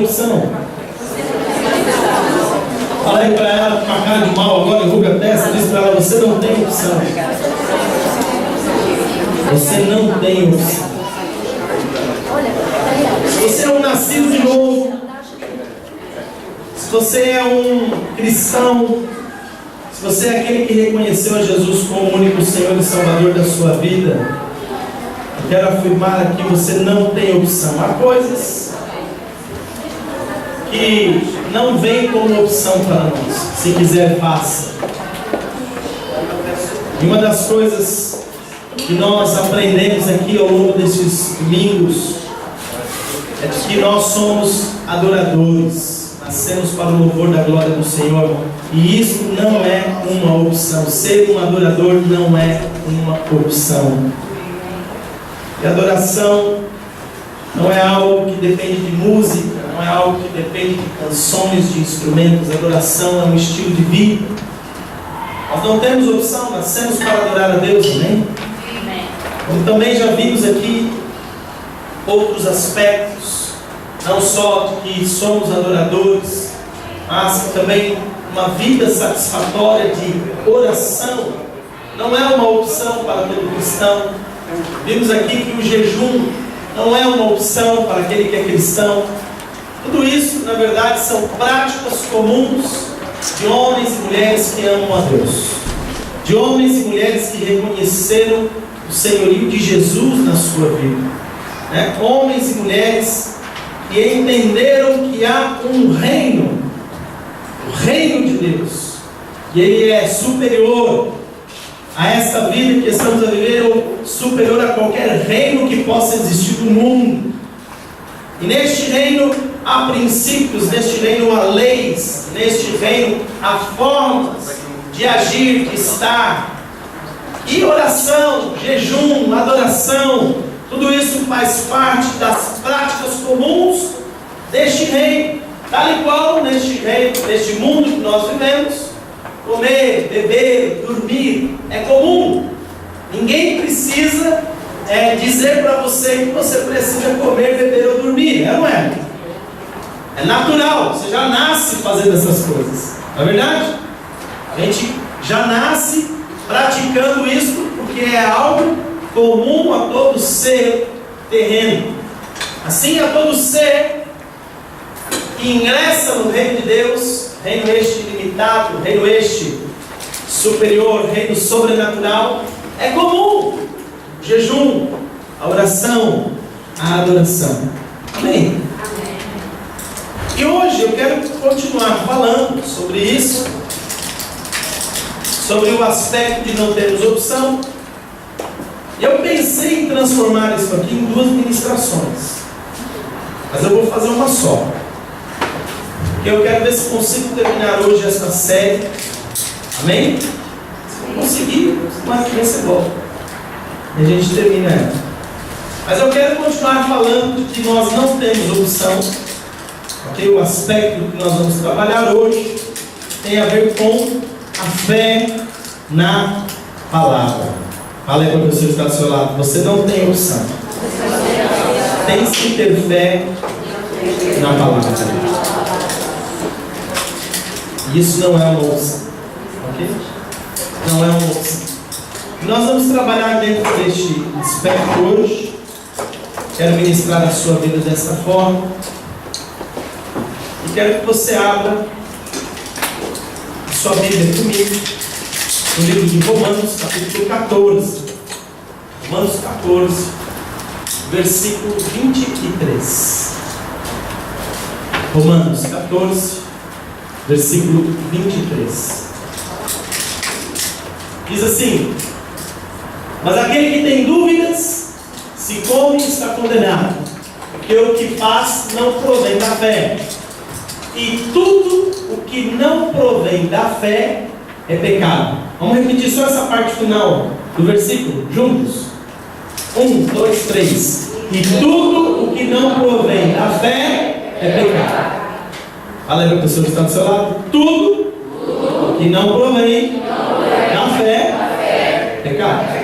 opção. Fala aí para ela com uma cara de mal agora, enruga a testa, diz para ela: você não tem opção. Você não tem opção. Se você é um nascido de novo, se você é um cristão, se você é aquele que reconheceu a Jesus como o único Senhor e Salvador da sua vida, eu quero afirmar aqui: você não tem opção. Há coisas que não vêm como opção para nós. Se quiser, faça. E uma das coisas que nós aprendemos aqui ao longo desses domingos é de que nós somos adoradores. Nascemos para o louvor da glória do Senhor. E isso não é uma opção. Ser um adorador não é uma opção. E adoração não é algo que depende de música, não é algo que depende de canções, de instrumentos. Adoração é um estilo de vida. Nós não temos opção, nascemos para adorar a Deus, amém? Como também já vimos aqui outros aspectos, não só de que somos adoradores, mas também uma vida satisfatória de oração. Não é uma opção para todo cristão. Vimos aqui que o jejum não é uma opção para aquele que é cristão. Tudo isso, na verdade, são práticas comuns de homens e mulheres que amam a Deus, de homens e mulheres que reconheceram o senhorio de Jesus na sua vida, né? Homens e mulheres que entenderam que há um reino, o reino de Deus, e ele é superior a esta vida que estamos a viver, ou superior a qualquer reino que possa existir no mundo. E neste reino há princípios, neste reino há leis, neste reino há formas de agir, de estar. E oração, jejum, adoração, tudo isso faz parte das práticas comuns deste reino. Tal e qual neste reino, neste mundo que nós vivemos, comer, beber, dormir é comum. Ninguém precisa dizer para você que você precisa comer, beber ou dormir, não é? É natural, você já nasce fazendo essas coisas, não é verdade? A gente já nasce praticando isso porque é algo comum a todo ser terreno. Assim, a todo ser que ingressa no reino de Deus, reino este ilimitado, reino este superior, reino sobrenatural, é comum o jejum, a oração, a adoração. Amém? E hoje eu quero continuar falando sobre isso, sobre o aspecto de não termos opção. Eu pensei em transformar isso aqui em 2 ministrações, mas eu vou fazer uma só, porque eu quero ver se consigo terminar hoje essa série. Amém? Se não conseguir, mais que você volta e a gente termina ela. Mas eu quero continuar falando de que nós não temos opção. Ok? O aspecto que nós vamos trabalhar hoje tem a ver com a fé na palavra. Fala aí para o pessoal que está do seu lado: você não tem opção. Tem que ter fé na palavra. Isso não é uma opção. Ok? Não é uma opção. Nós vamos trabalhar dentro deste aspecto hoje. Quero ministrar a sua vida dessa forma. E quero que você abra a sua Bíblia comigo no livro de Romanos, capítulo 14. Romanos 14, versículo 23. Romanos 14, versículo 23. Diz assim: mas aquele que tem dúvidas, se come, está condenado, porque o que faz não provém da fé. E tudo o que não provém da fé é pecado. Vamos repetir só essa parte final do versículo, juntos. 1, 2, 3. E tudo o que não provém da fé é pecado. Fala aí para a pessoa que está do seu lado: tudo o que não provém da fé é pecado.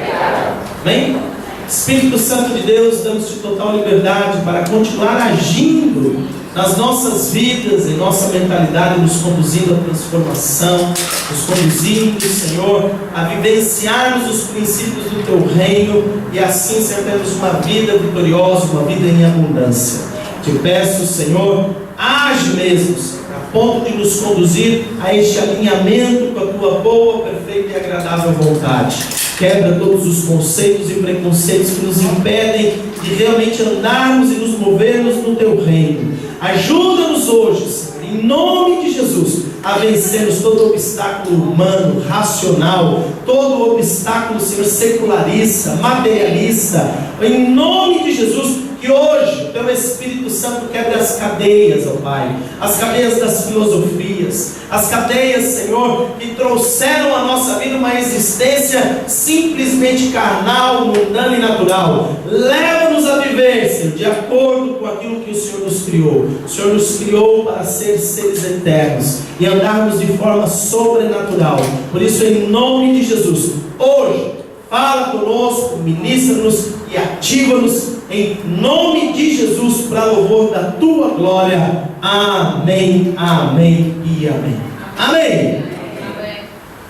Amém? Espírito Santo de Deus, damos-te total liberdade para continuar agindo nas nossas vidas, em nossa mentalidade, nos conduzindo à transformação, nos conduzindo, Senhor, a vivenciarmos os princípios do Teu reino e assim termos uma vida vitoriosa, uma vida em abundância. Te peço, Senhor, age mesmo, Senhor, a ponto de nos conduzir a este alinhamento com a Tua boa, perfeita e agradável vontade. Quebra todos os conceitos e preconceitos que nos impedem de realmente andarmos e nos movermos no Teu reino. Ajuda-nos hoje, Senhor, em nome de Jesus, a vencermos todo obstáculo humano, racional, todo obstáculo, Senhor, secularista, materialista. Em nome de Jesus, que hoje o Teu Espírito Santo quebre as cadeias, ó Pai, as cadeias das filosofias, as cadeias, Senhor, que trouxeram à nossa vida uma existência simplesmente carnal, mundana e natural. Leva-nos a viver, Senhor, de acordo com aquilo que o Senhor nos criou. O Senhor nos criou para ser seres eternos e andarmos de forma sobrenatural. Por isso, em nome de Jesus, hoje, fala conosco, ministra-nos e ativa-nos em nome de Jesus, para louvor da Tua glória. Amém, amém e amém. Amém.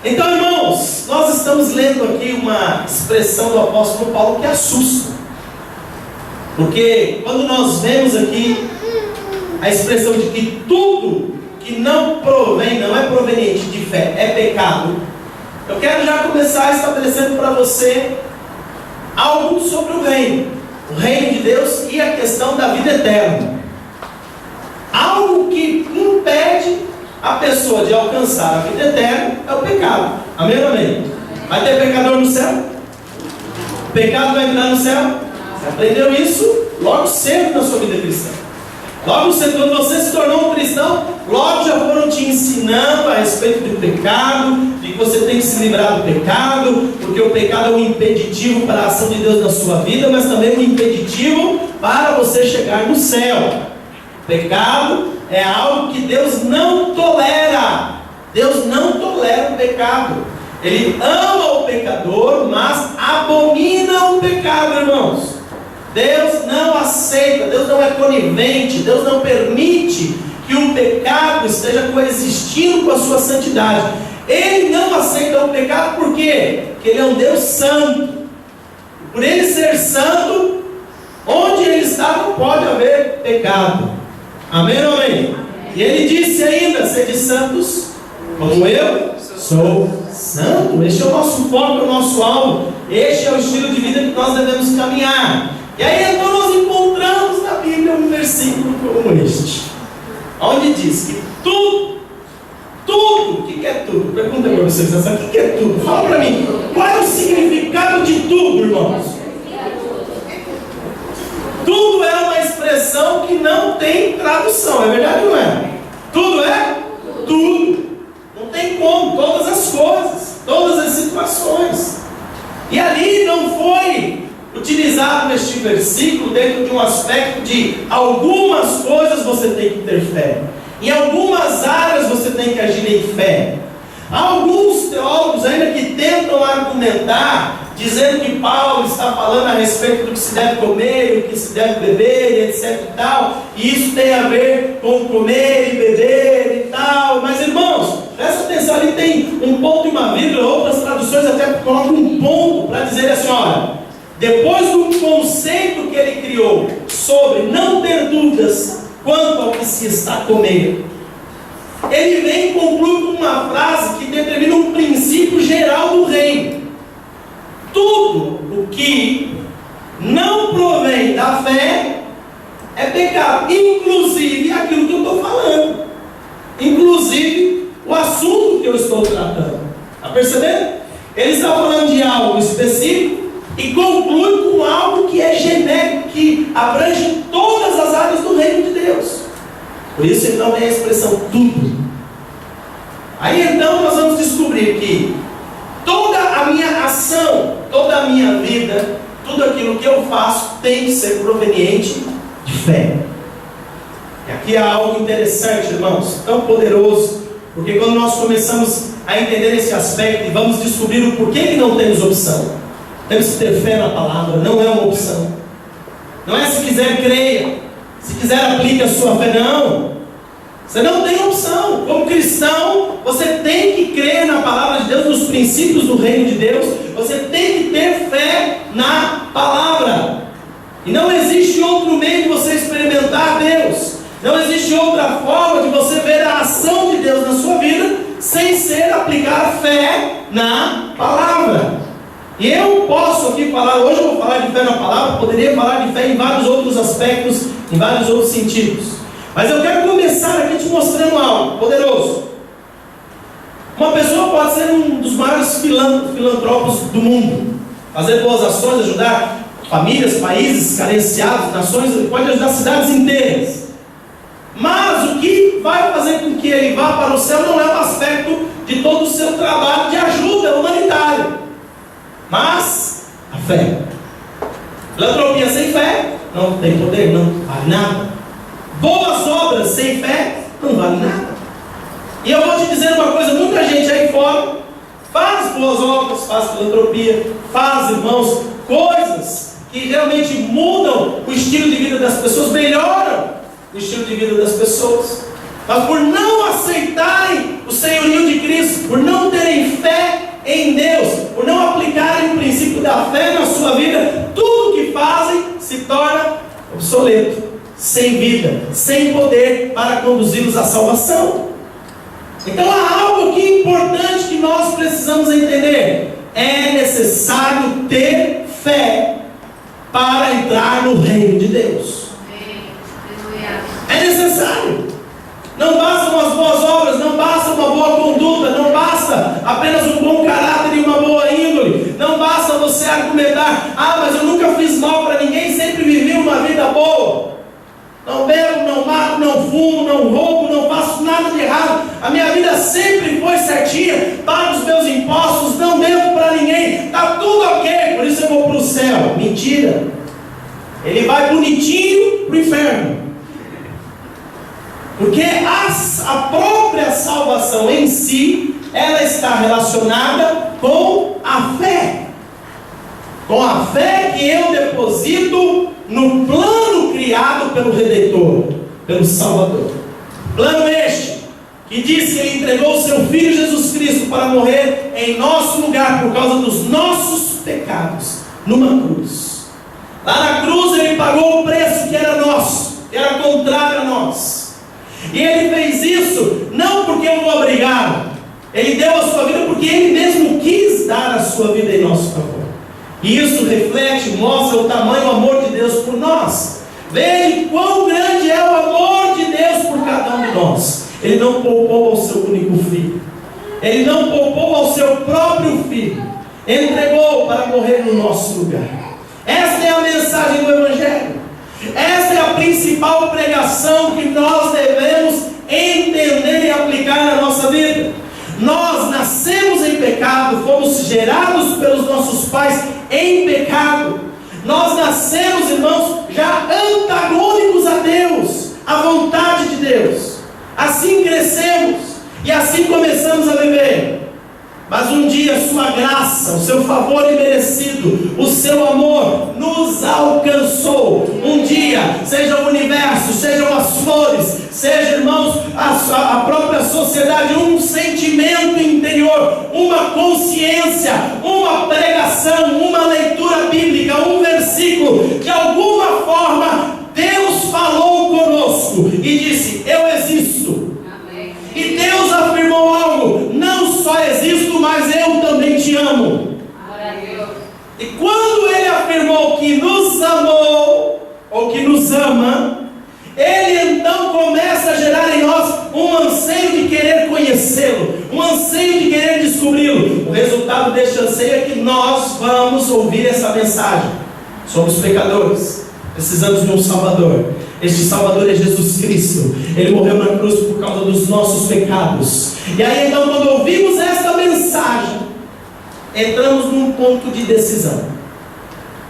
Então, irmãos, nós estamos lendo aqui uma expressão do apóstolo Paulo que assusta, porque quando nós vemos aqui a expressão de que tudo que não provém, não é proveniente de fé, é pecado, eu quero já começar estabelecendo para você algo sobre o reino de Deus e a questão da vida eterna. Algo que impede a pessoa de alcançar a vida eterna é o pecado. Amém ou amém? Vai ter pecador no céu? O pecado vai entrar no céu? Você aprendeu isso logo cedo na sua vida cristã. Logo cedo, quando você se tornou um cristão, logo já foram te ensinando a respeito do pecado, de que você tem que se livrar do pecado, porque o pecado é um impeditivo para a ação de Deus na sua vida, mas também um impeditivo para você chegar no céu. O pecado é algo que Deus não tolera. Deus não tolera o pecado. Ele ama o pecador, mas abomina o pecado, irmãos. Deus não aceita, Deus não é conivente, Deus não permite que o pecado esteja coexistindo com a sua santidade. Ele não aceita o pecado por quê? Porque Ele é um Deus santo. Por Ele ser santo, onde Ele está não pode haver pecado. Amém ou amém? E Ele disse ainda: sede santos, como eu sou santo. Este é o nosso foco, é o nosso alvo. Este é o estilo de vida que nós devemos caminhar. E aí então nós encontramos na Bíblia um versículo como este, onde diz que tudo, o que é tudo? Pergunta para vocês, o que é tudo? Fala para mim, qual é o significado de tudo, irmãos? Tudo é uma expressão que não tem tradução, é verdade ou não é? Tudo é? Tudo. Não tem como, todas as coisas, todas as situações. E ali não foi utilizado neste versículo dentro de um aspecto de algumas coisas você tem que ter fé, em algumas áreas você tem que agir em fé. Há alguns teólogos ainda que tentam argumentar, dizendo que Paulo está falando a respeito do que se deve comer, o que se deve beber, etc e tal, e isso tem a ver com comer e beber e tal. Mas irmãos, presta atenção, ali tem um ponto e uma vírgula, outras traduções até colocam um ponto para dizer assim: olha, depois do conceito que ele criou sobre não ter dúvidas quanto ao que se está a comer, ele vem e conclui com uma frase que determina um princípio geral do reino. Tudo o que não provém da fé é pecado, inclusive aquilo que eu estou falando, inclusive o assunto que eu estou tratando. Está percebendo? Ele está falando de algo específico e conclui com algo que é genérico, que abrange todas as áreas do reino de Deus. Por isso ele não é a expressão tudo. Aí então nós vamos descobrir que toda a minha ação, toda a minha vida, tudo aquilo que eu faço tem que ser proveniente de fé. E aqui há algo interessante, irmãos, tão poderoso, porque quando nós começamos a entender esse aspecto e vamos descobrir o porquê que não temos opção. Temos que ter fé na palavra, não é uma opção. Não é se quiser creia, Se quiser, aplique a sua fé. Não. Você não tem opção. Como cristão, você tem que crer na palavra de Deus, nos princípios do reino de Deus. Você tem que ter fé na palavra. E não existe outro meio de você experimentar Deus. Não existe outra forma de você ver a ação de Deus na sua vida sem ser aplicar fé na palavra. E eu posso aqui falar, hoje eu vou falar de fé na palavra, poderia falar de fé em vários outros aspectos, em vários outros sentidos. Mas eu quero começar aqui te mostrando algo poderoso. Uma pessoa pode ser um dos maiores filantropos do mundo, fazer boas ações, ajudar famílias, países carenciados, nações, pode ajudar cidades inteiras. Mas o que vai fazer com que ele vá para o céu não é um aspecto de todo o seu trabalho de ajuda humanitária, mas a fé. Filantropia sem fé não tem poder, não vale nada. Boas obras sem fé não vale nada. E eu vou te dizer uma coisa: muita gente aí fora faz boas obras, faz filantropia, faz, irmãos, coisas que realmente mudam o estilo de vida das pessoas, melhoram o estilo de vida das pessoas, mas por não aceitarem o senhorio de Cristo, por não terem fé em Deus, por não aplicarem o princípio da fé na sua vida, tudo que fazem se torna obsoleto, sem vida, sem poder para conduzi-los à salvação. Então há algo aqui importante que nós precisamos entender: é necessário ter fé para entrar no reino de Deus. É necessário. Não bastam as boas obras, não basta uma boa conduta, não basta apenas um bom caráter e uma boa índole, não basta você argumentar: ah, mas eu nunca fiz mal para ninguém, sempre vivi uma vida boa. Não bebo, não mato, não fumo, não roubo, não faço nada de errado. A minha vida sempre foi certinha, pago os meus impostos, não devo para ninguém, está tudo ok, por isso eu vou para o céu. Mentira. Ele vai bonitinho para o inferno. Porque a própria salvação em si, ela está relacionada com a fé. Com a fé que eu deposito no plano criado pelo Redentor, pelo Salvador. Plano este, que diz que Ele entregou o Seu Filho Jesus Cristo para morrer em nosso lugar, por causa dos nossos pecados, numa cruz. Lá na cruz Ele pagou o preço que era nosso, que era contrário a nós. E Ele fez isso não porque o obrigaram. Ele deu a sua vida porque Ele mesmo quis dar a sua vida em nosso favor. E isso reflete, mostra o tamanho do amor de Deus por nós. Veja quão grande é o amor de Deus por cada um de nós. Ele não poupou ao seu único filho. Ele não poupou ao seu próprio filho. Entregou para morrer no nosso lugar. Esta é a mensagem do Evangelho. Esta é a principal pregação que nós devemos entender e aplicar na nossa vida. Nós nascemos em pecado, fomos gerados pelos nossos pais em pecado. Nós nascemos, irmãos, já antagônicos a Deus, à vontade de Deus. Assim crescemos e assim começamos a viver. Mas um dia a sua graça, o seu favor imerecido, o seu amor nos alcançou. Um dia, seja o universo, sejam as flores, seja, irmãos, a própria sociedade, um sentimento interior, uma consciência, uma pregação, uma leitura bíblica, um versículo, de alguma forma Deus falou conosco e disse: eu existo. E Deus afirmou algo: não só existo, mas eu também te amo. E quando Ele afirmou que nos amou, ou que nos ama, Ele então começa a gerar em nós um anseio de querer conhecê-lo, um anseio de querer descobri-lo. O resultado deste anseio é que nós vamos ouvir essa mensagem: somos pecadores, precisamos de um Salvador. Este Salvador é Jesus Cristo. Ele morreu na cruz por causa dos nossos pecados. E aí então, quando ouvimos esta mensagem, entramos num ponto de decisão.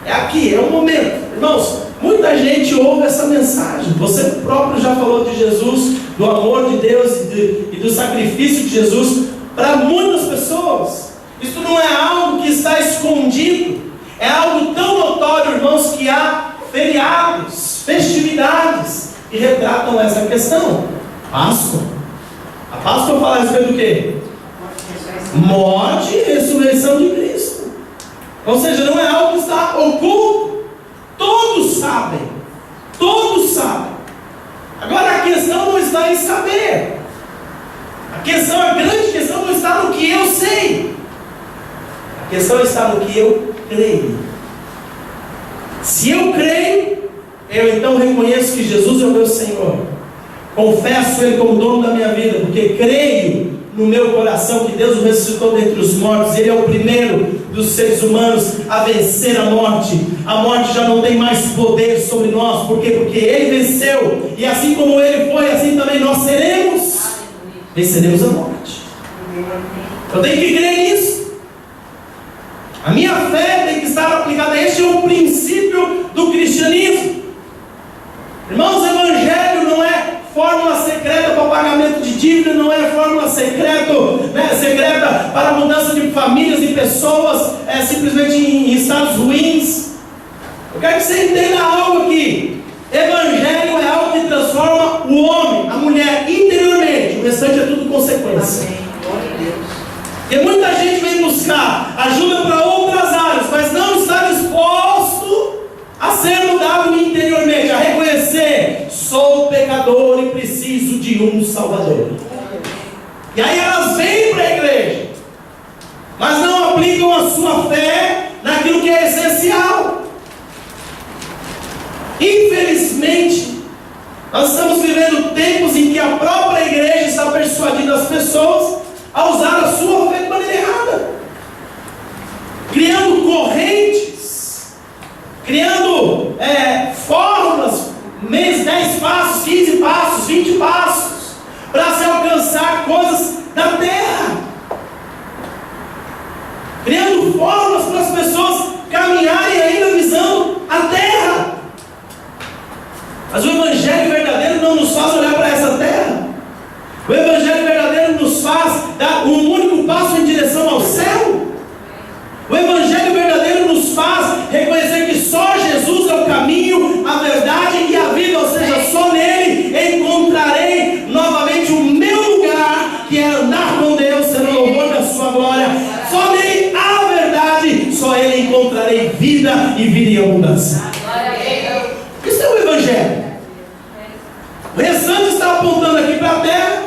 É aqui, é o momento. Irmãos, muita gente ouve essa mensagem. Você próprio já falou de Jesus, do amor de Deus e do sacrifício de Jesus para muitas pessoas. Isso não é algo que está escondido. É algo tão notório, irmãos, que há feriados, festividades, que retratam essa questão. Páscoa. A Páscoa fala a respeito do quê? Morte e ressurreição de Cristo. Ou seja, não é algo que está oculto. Todos sabem. Todos sabem. Agora a questão não está em saber. A grande questão não está no que eu sei. A questão está no que eu creio. Se eu creio, eu então reconheço que Jesus é o meu Senhor. Confesso Ele como dono da minha vida, porque creio no meu coração que Deus o ressuscitou dentre os mortos. Ele é o primeiro dos seres humanos a vencer a morte. A morte já não tem mais poder sobre nós. Por quê? Porque Ele venceu. E assim como Ele foi, assim também nós seremos. Venceremos a morte. Eu tenho que crer nisso. A minha fé tem que estar aplicada. Este é o princípio do cristianismo. Irmãos, o Evangelho não é fórmula secreta para pagamento de dívida, não é fórmula secreta para mudança de famílias e pessoas, simplesmente em estados ruins. Eu quero que você entenda algo aqui. Evangelho é algo que transforma o homem, a mulher, interiormente. O restante é tudo consequência. E muita gente vem buscar ajuda para outras áreas, mas não está disposto a ser mudado interiormente, a reconhecer: sou pecador e preciso de um Salvador. E aí elas vêm para a igreja, mas não aplicam a sua fé naquilo que é essencial. Infelizmente, nós estamos vivendo tempos em que a própria igreja está persuadindo as pessoas a usar a sua fé de maneira errada, criando correntes, criando fórmulas, 10 passos, 15 passos, 20 passos, para se alcançar coisas da terra, criando fórmulas para as pessoas caminharem ainda visando a terra. Mas o Evangelho verdadeiro não nos faz olhar para essa terra. O Evangelho verdadeiro nos faz dar um único passo em direção ao céu. O Evangelho verdadeiro nos faz reconhecer que só Jesus é o caminho, a verdade e a vida. Ou seja, só nele encontrarei novamente o meu lugar, que é andar com Deus, ser o louvor da sua glória. Só nele há verdade, só ele encontrarei vida e vida em abundância. Isso é o Evangelho. O restante está apontando aqui para a terra,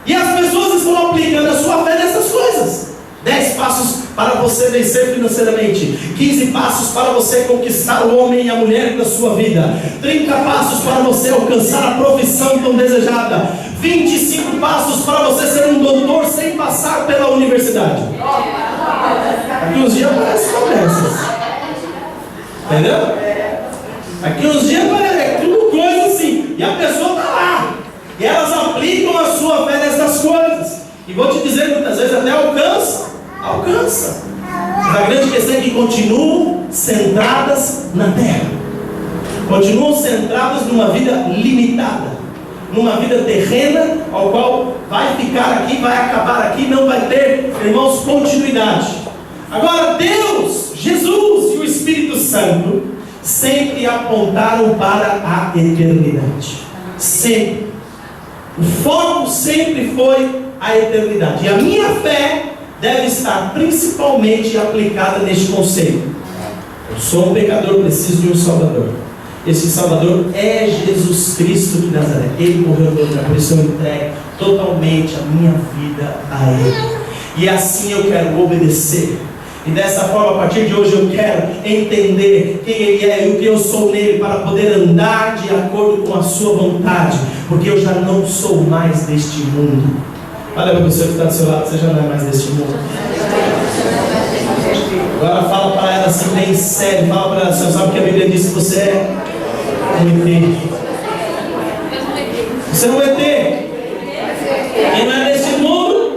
e as pessoas estão aplicando a sua fé nessas coisas. 10 passos para você vencer financeiramente, 15 passos para você conquistar o homem e a mulher da sua vida, 30 passos para você alcançar a profissão tão desejada, 25 passos para você ser um doutor sem passar pela universidade. Aqui uns dias aparecem promessas, entendeu? Aqui uns dias é tudo coisa assim, e a pessoa está lá, e elas aplicam a sua fé nessas coisas, e vou te dizer, muitas vezes até alcança, mas a grande questão é que continuam centradas na terra, continuam centradas numa vida limitada, numa vida terrena, ao qual vai ficar aqui, vai acabar aqui, não vai ter, irmãos, continuidade. Agora Deus, Jesus e o Espírito Santo sempre apontaram para a eternidade. Sempre. O foco sempre foi a eternidade. E a minha fé deve estar principalmente aplicada neste conceito. Eu sou um pecador, preciso de um Salvador. Esse Salvador é Jesus Cristo de Nazaré. Ele morreu no lugar, por isso eu entrego totalmente a minha vida a Ele. E assim eu quero obedecer. E dessa forma, a partir de hoje, eu quero entender quem Ele é e o que eu sou nele, para poder andar de acordo com a sua vontade, porque eu já não sou mais deste mundo. Olha para você que está do seu lado, você já não é mais deste mundo. Agora fala para ela assim, bem sério, fala para ela, você sabe que a Bíblia diz que você é um ET. Você é um ET. Quem não é deste mundo?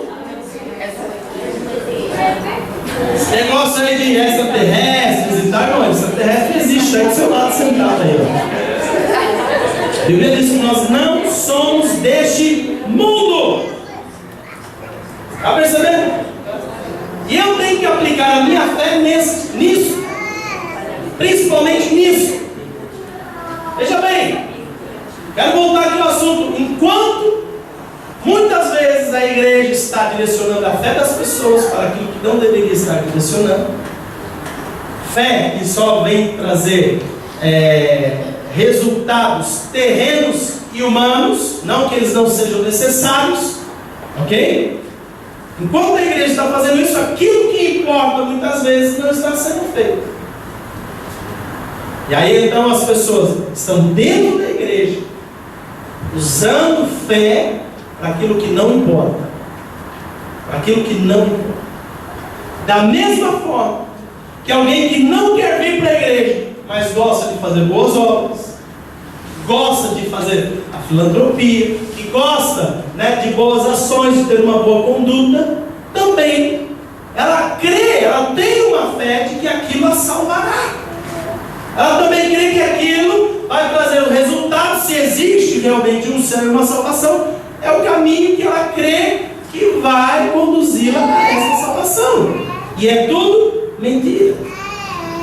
Esse negócio aí de extraterrestres e tal, não, extraterrestre existe aí do seu lado sentado aí, ó. A Bíblia diz que nós não somos deste mundo. Está percebendo? E eu tenho que aplicar a minha fé nisso, principalmente nisso. Veja bem, Quero voltar aqui ao assunto. Enquanto muitas vezes a igreja está direcionando a fé das pessoas para aquilo que não deveria estar direcionando, fé que só vem trazer resultados terrenos e humanos, não que eles não sejam necessários, ok? Enquanto a igreja está fazendo isso, aquilo que importa muitas vezes não está sendo feito. E aí então as pessoas estão dentro da igreja, usando fé para aquilo que não importa. Para aquilo que não importa. Da mesma forma que alguém que não quer vir para a igreja, mas gosta de fazer boas obras, gosta de fazer a filantropia, que gosta, né, de boas ações, de ter uma boa conduta, também ela crê, ela tem uma fé de que aquilo a salvará. Ela também crê que aquilo vai trazer um resultado, se existe realmente um céu e uma salvação, é o caminho que ela crê que vai conduzi-la a essa salvação. E é tudo mentira.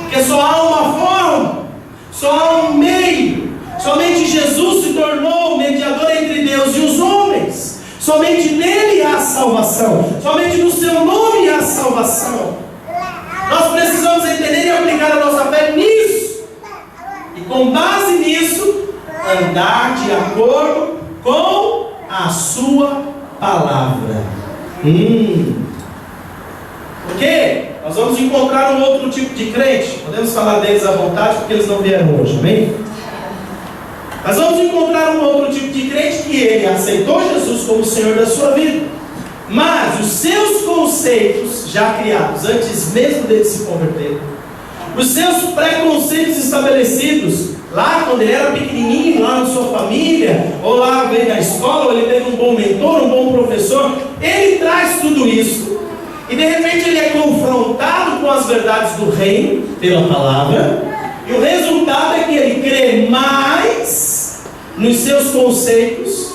Porque só há uma forma, só há um meio. Somente Jesus se tornou o mediador entre Deus e os homens. Somente nele há salvação. Somente no seu nome há salvação. Nós precisamos entender e aplicar a nossa fé nisso. E com base nisso, andar de acordo com a sua palavra. Porque nós vamos encontrar um outro tipo de crente. Podemos falar deles à vontade, porque eles não vieram hoje, amém? Nós vamos encontrar um outro tipo de crente que ele aceitou Jesus como Senhor da sua vida, mas os seus conceitos já criados antes mesmo dele se converter, os seus preconceitos estabelecidos lá quando ele era pequenininho, lá na sua família, ou lá veio na escola, ou ele teve um bom mentor, um bom professor, ele traz tudo isso, e de repente ele é confrontado com as verdades do reino, pela palavra, e o resultado é que ele crê mais nos seus conceitos,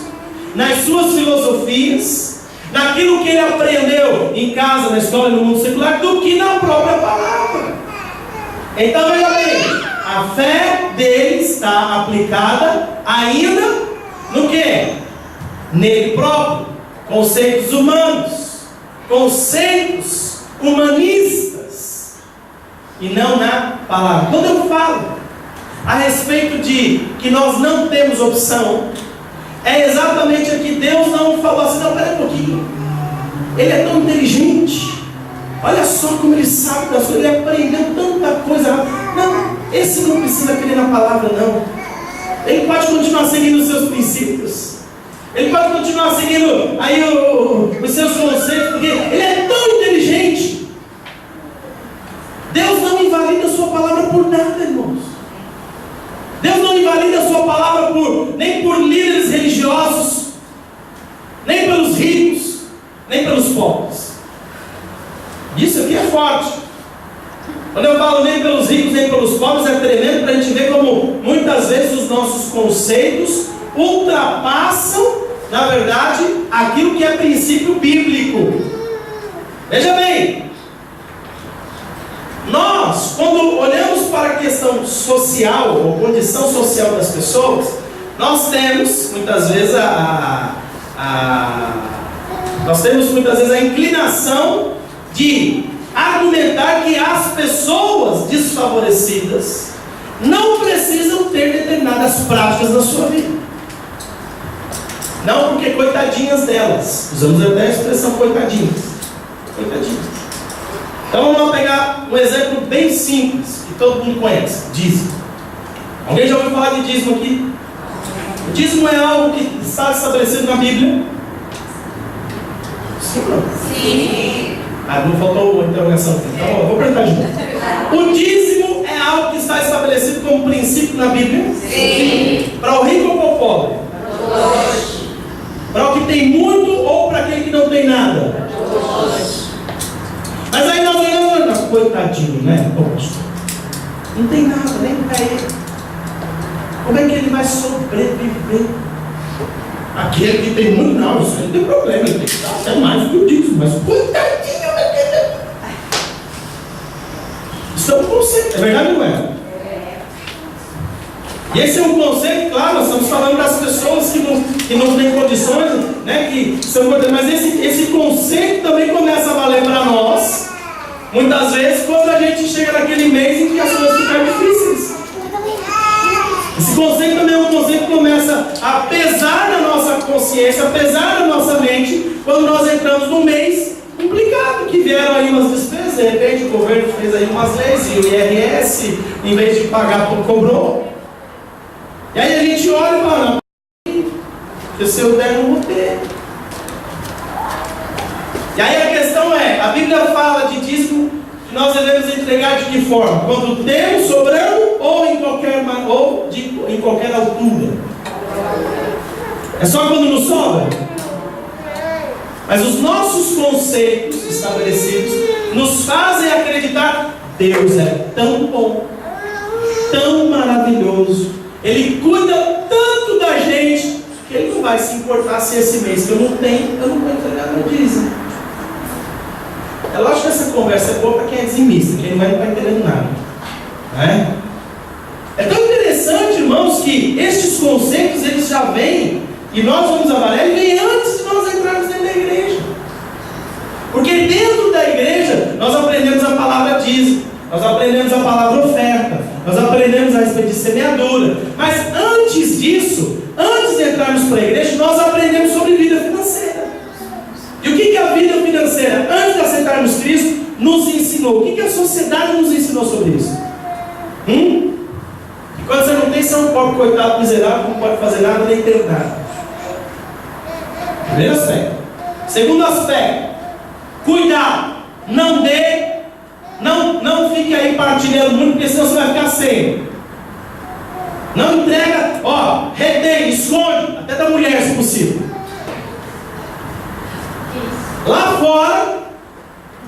nas suas filosofias, naquilo que ele aprendeu em casa, na escola e no mundo secular, do que na própria palavra. Então veja bem, a fé dele está aplicada ainda no que? Nele próprio. Conceitos humanos, conceitos humanistas, e não na palavra. Quando eu falo a respeito de que nós não temos opção, é exatamente aqui. Deus não falou assim: não, pera um pouquinho, ele é tão inteligente, olha só como ele sabe das coisas, ele aprendeu tanta coisa. Não, esse não precisa crer na palavra, não. Ele pode continuar seguindo os seus princípios, ele pode continuar seguindo aí os seus conceitos, porque ele é tão inteligente. Deus não invalida a sua palavra por nada, irmãos. Deus não invalida a sua palavra nem por líderes religiosos, nem pelos ricos, nem pelos pobres. Isso aqui é forte. Quando eu falo nem pelos ricos, nem pelos pobres, é tremendo para a gente ver como muitas vezes os nossos conceitos ultrapassam, na verdade, aquilo que é princípio bíblico. Veja bem, nós, quando olhamos para a questão social, ou condição social das pessoas, nós temos muitas vezes a inclinação de argumentar que as pessoas desfavorecidas não precisam ter determinadas práticas na sua vida. Não porque coitadinhas delas. Usamos até a expressão coitadinhas. Coitadinhas. Então vamos lá pegar um exemplo bem simples, que todo mundo conhece: dízimo. Alguém já ouviu falar de dízimo aqui? O dízimo é algo que está estabelecido na Bíblia? Sim ou não? Sim. Não faltou uma interrogação aqui. Então eu vou perguntar de novo. O dízimo é algo que está estabelecido como princípio na Bíblia? Sim. Para o rico ou para o pobre? Todos. Para o que tem muito ou para aquele que não tem nada? Todos. Mas aí nós olhamos, coitadinho, né? Poxa, não tem nada nem para ele. Como é que ele vai sobreviver? Aquele que tem muito, não, isso não tem problema, ele tem que dar até mais do que o dízimo, mas coitadinho, isso é um conceito, é verdade ou não é? E esse é um conceito, claro, nós estamos falando das pessoas que não têm condições, né, que são importantes, mas esse conceito também começa a valer para nós, muitas vezes, quando a gente chega naquele mês em que as coisas ficam difíceis. Esse conceito também é um conceito que começa a pesar na nossa consciência, a pesar na nossa mente, quando nós entramos num mês complicado, que vieram aí umas despesas, de repente o governo fez aí umas leis, e o IRS, em vez de pagar, cobrou. E aí a gente olha e fala, se eu der, não vou ter. E aí a questão é, a Bíblia fala de dízimo que nós devemos entregar de que forma? Quando temos sobrando ou em qualquer altura? É só quando nos sobra? Mas os nossos conceitos estabelecidos nos fazem acreditar, Deus é tão bom, tão maravilhoso, Ele cuida tanto da gente, que Ele não vai se importar se esse mês que eu não tenho, eu não vou entregar meu dízimo. É lógico que essa conversa é boa para quem é dizimista, quem não está entendendo nada, né? É tão interessante, irmãos, que estes conceitos eles já vêm, e nós vamos avaliar, ele vem antes de nós entrarmos dentro da igreja. Porque dentro da igreja nós aprendemos a palavra dízimo, nós aprendemos a palavra oferta, nós aprendemos a respeito de semeadura. Mas antes disso, antes de entrarmos para a igreja, nós aprendemos sobre vida financeira. E o que a vida financeira, antes de aceitarmos Cristo, nos ensinou? O que a sociedade nos ensinou sobre isso? E quando você não tem, você é um pobre, coitado, miserável, não pode fazer nada, nem ter nada. Primeiro aspecto. Segundo aspecto, cuidado, não dê, não fique aí partilhando muito, porque senão você vai ficar sem. Não entrega, retém, esconde, até da mulher se possível. Lá fora,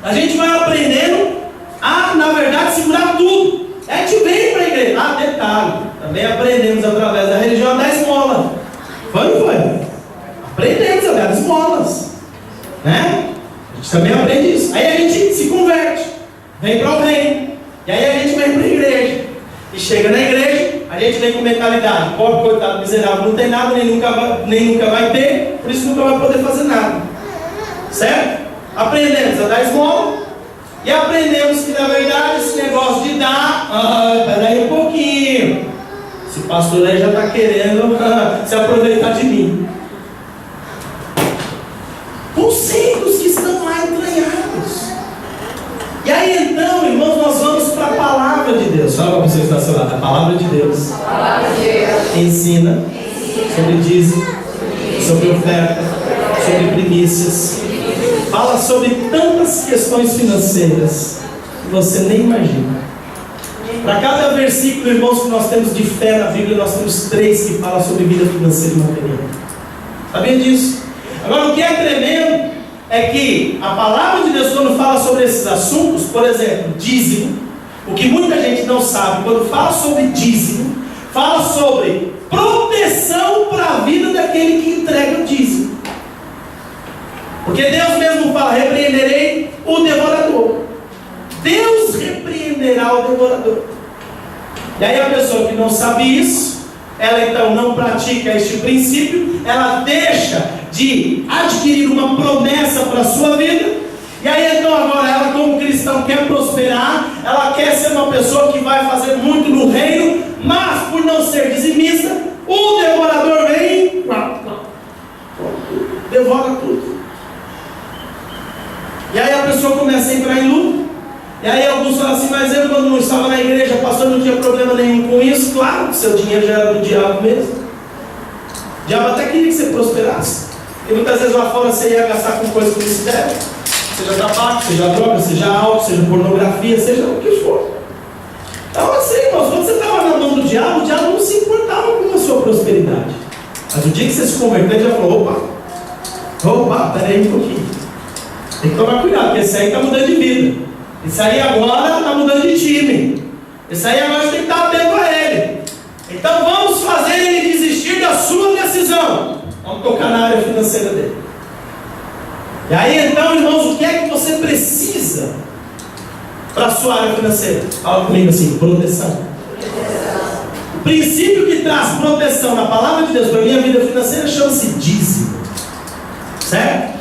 a gente vai aprendendo a, na verdade, segurar tudo. A gente vem para a igreja. Detalhe, também aprendemos através da religião da esmola. Foi ou não foi? Aprendemos a dar esmolas, né? A gente também aprende isso. Aí a gente se converte, vem para o reino, e aí a gente vem para a igreja. E chega na igreja, a gente vem com mentalidade: pobre, coitado, miserável, não tem nada, nem nunca vai ter, por isso nunca vai poder fazer nada. Certo? Aprendemos a dar esmola, e aprendemos que na verdade esse negócio de dar, peraí um pouquinho, esse pastor aí já está querendo se aproveitar de mim. Conceitos que estão lá entranhados. E aí então, irmãos, nós vamos para a palavra de Deus. Fala para você que está ao seu lado. A palavra de Deus ensina sobre dízimo, sobre oferta, sobre primícias. Fala sobre tantas questões financeiras que você nem imagina. Para cada versículo, irmãos, que nós temos de fé na Bíblia, nós temos 3 que falam sobre vida financeira e material. Sabia disso? Agora, o que é tremendo é que a palavra de Deus, quando fala sobre esses assuntos, por exemplo, dízimo, o que muita gente não sabe, quando fala sobre dízimo, fala sobre proteção para a vida daquele que entrega o dízimo. Porque Deus mesmo fala: repreenderei o devorador. Deus repreenderá o devorador. E aí a pessoa que não sabe isso, ela então não pratica este princípio, ela deixa de adquirir uma promessa para a sua vida. E aí então agora ela, como cristão, quer prosperar, ela quer ser uma pessoa que vai fazer muito no reino, mas por não ser dizimista, o devorador vem, devora tudo. E aí a pessoa começa a entrar em luto. E aí alguns falam assim: mas eu, quando não estava na igreja, pastor, não tinha problema nenhum com isso. Claro, seu dinheiro já era do diabo mesmo. O diabo até queria que você prosperasse. E muitas vezes lá fora você ia gastar com coisas que não se deve, seja tabaco, seja droga, seja álcool, seja pornografia, seja o que for. Então assim, irmãos, quando você estava na mão do diabo, o diabo não se importava com a sua prosperidade. Mas o dia que você se converteu, ele já falou: opa, peraí um pouquinho, tem que tomar cuidado, porque esse aí está mudando de vida, esse aí agora está mudando de time, esse aí agora tem que estar atento a ele. Então vamos fazer ele desistir da sua decisão. Vamos tocar na área financeira dele. E aí então, irmãos, o que é que você precisa para a sua área financeira? Fala comigo assim: proteção. Princípio que traz proteção na palavra de Deus para a minha vida financeira chama-se dízimo. Certo?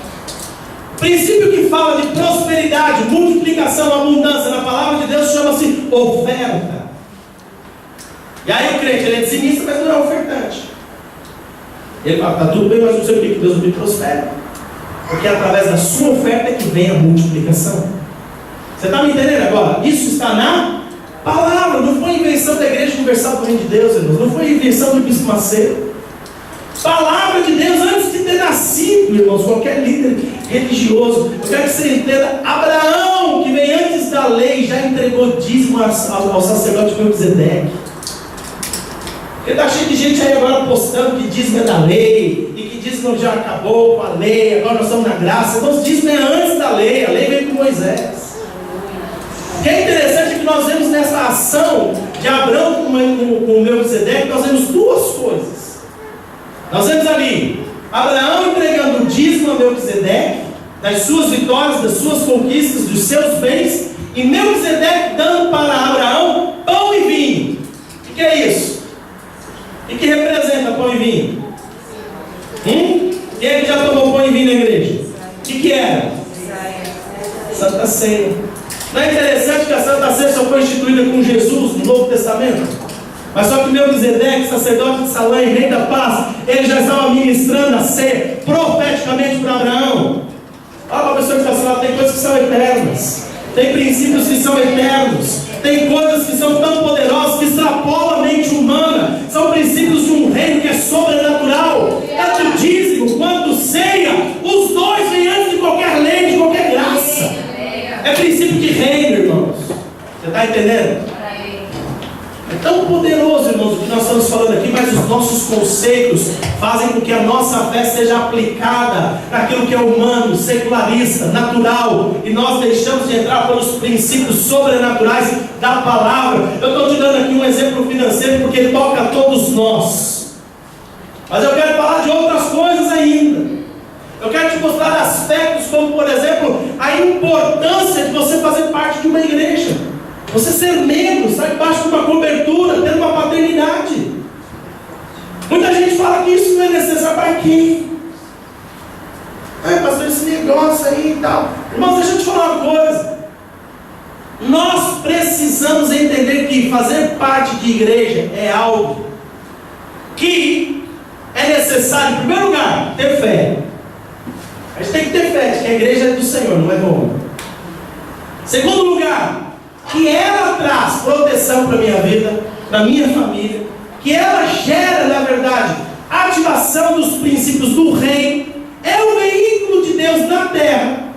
Princípio que fala de prosperidade, multiplicação, abundância na palavra de Deus chama-se oferta. E aí o crente, ele é dizimista, mas não é ofertante. Ele fala, está tudo bem, mas não sei o que Deus me prospera. Porque é através da sua oferta que vem a multiplicação. Você está me entendendo agora? Isso está na palavra, não foi invenção da Igreja Universal do Reino de Deus, irmãos. Não foi invenção do Bispo Macedo. Palavra de Deus antes de ter nascido, irmãos, qualquer líder religioso. Eu quero que você entenda, Abraão, que vem antes da lei, já entregou dízimo ao sacerdote Melquisedeque. Ele está cheio de gente aí agora postando que dízimo é da lei, e que dízimo já acabou com a lei, agora nós estamos na graça. Então dízimo é antes da lei, a lei veio com Moisés. O que é interessante é que nós vemos nessa ação de Abraão com o Melquisedeque, nós vemos duas coisas. Nós vemos ali Abraão entregando o dízimo a Melquisedeque, das suas vitórias, das suas conquistas, dos seus bens, e Melquisedeque dando para Abraão pão e vinho. O que é isso? O que representa pão e vinho? Quem é que já tomou pão e vinho na igreja? O que era? Santa Ceia. Não é interessante que a Santa Ceia só foi instituída com Jesus no Novo Testamento? Mas só que Melquisedeque, sacerdote de Salém, rei da paz, ele já estava ministrando a ceia profeticamente para Abraão. Olha para a pessoa que está falando, tem coisas que são eternas, tem princípios que são eternos, tem coisas que são tão poderosas que extrapolam a mente humana. São princípios de um reino que é sobrenatural. Tanto dízimo quanto ceia, os dois vêm antes de qualquer lei, de qualquer graça. É princípio de reino, irmãos. Você está entendendo? É tão poderoso, irmãos, o que nós estamos falando aqui, mas os nossos conceitos fazem com que a nossa fé seja aplicada naquilo que é humano, secularista, natural, e nós deixamos de entrar pelos princípios sobrenaturais da palavra. Eu estou te dando aqui um exemplo financeiro porque ele toca a todos nós, mas eu quero falar de outras coisas ainda. Eu quero te mostrar aspectos como, por exemplo, a importância de você fazer parte de uma igreja. Você ser membro, estar debaixo de uma cobertura, ter uma paternidade. Muita gente fala que isso não é necessário para quê? Pastor, esse negócio aí e tal. Irmãos, deixa eu te falar uma coisa. Nós precisamos entender que fazer parte de igreja é algo que é necessário, em primeiro lugar, ter fé. A gente tem que ter fé de que a igreja é do Senhor, não é do homem. Segundo lugar, que ela traz proteção para a minha vida, para a minha família, que ela gera, na verdade, ativação dos princípios do reino, é o veículo de Deus na terra.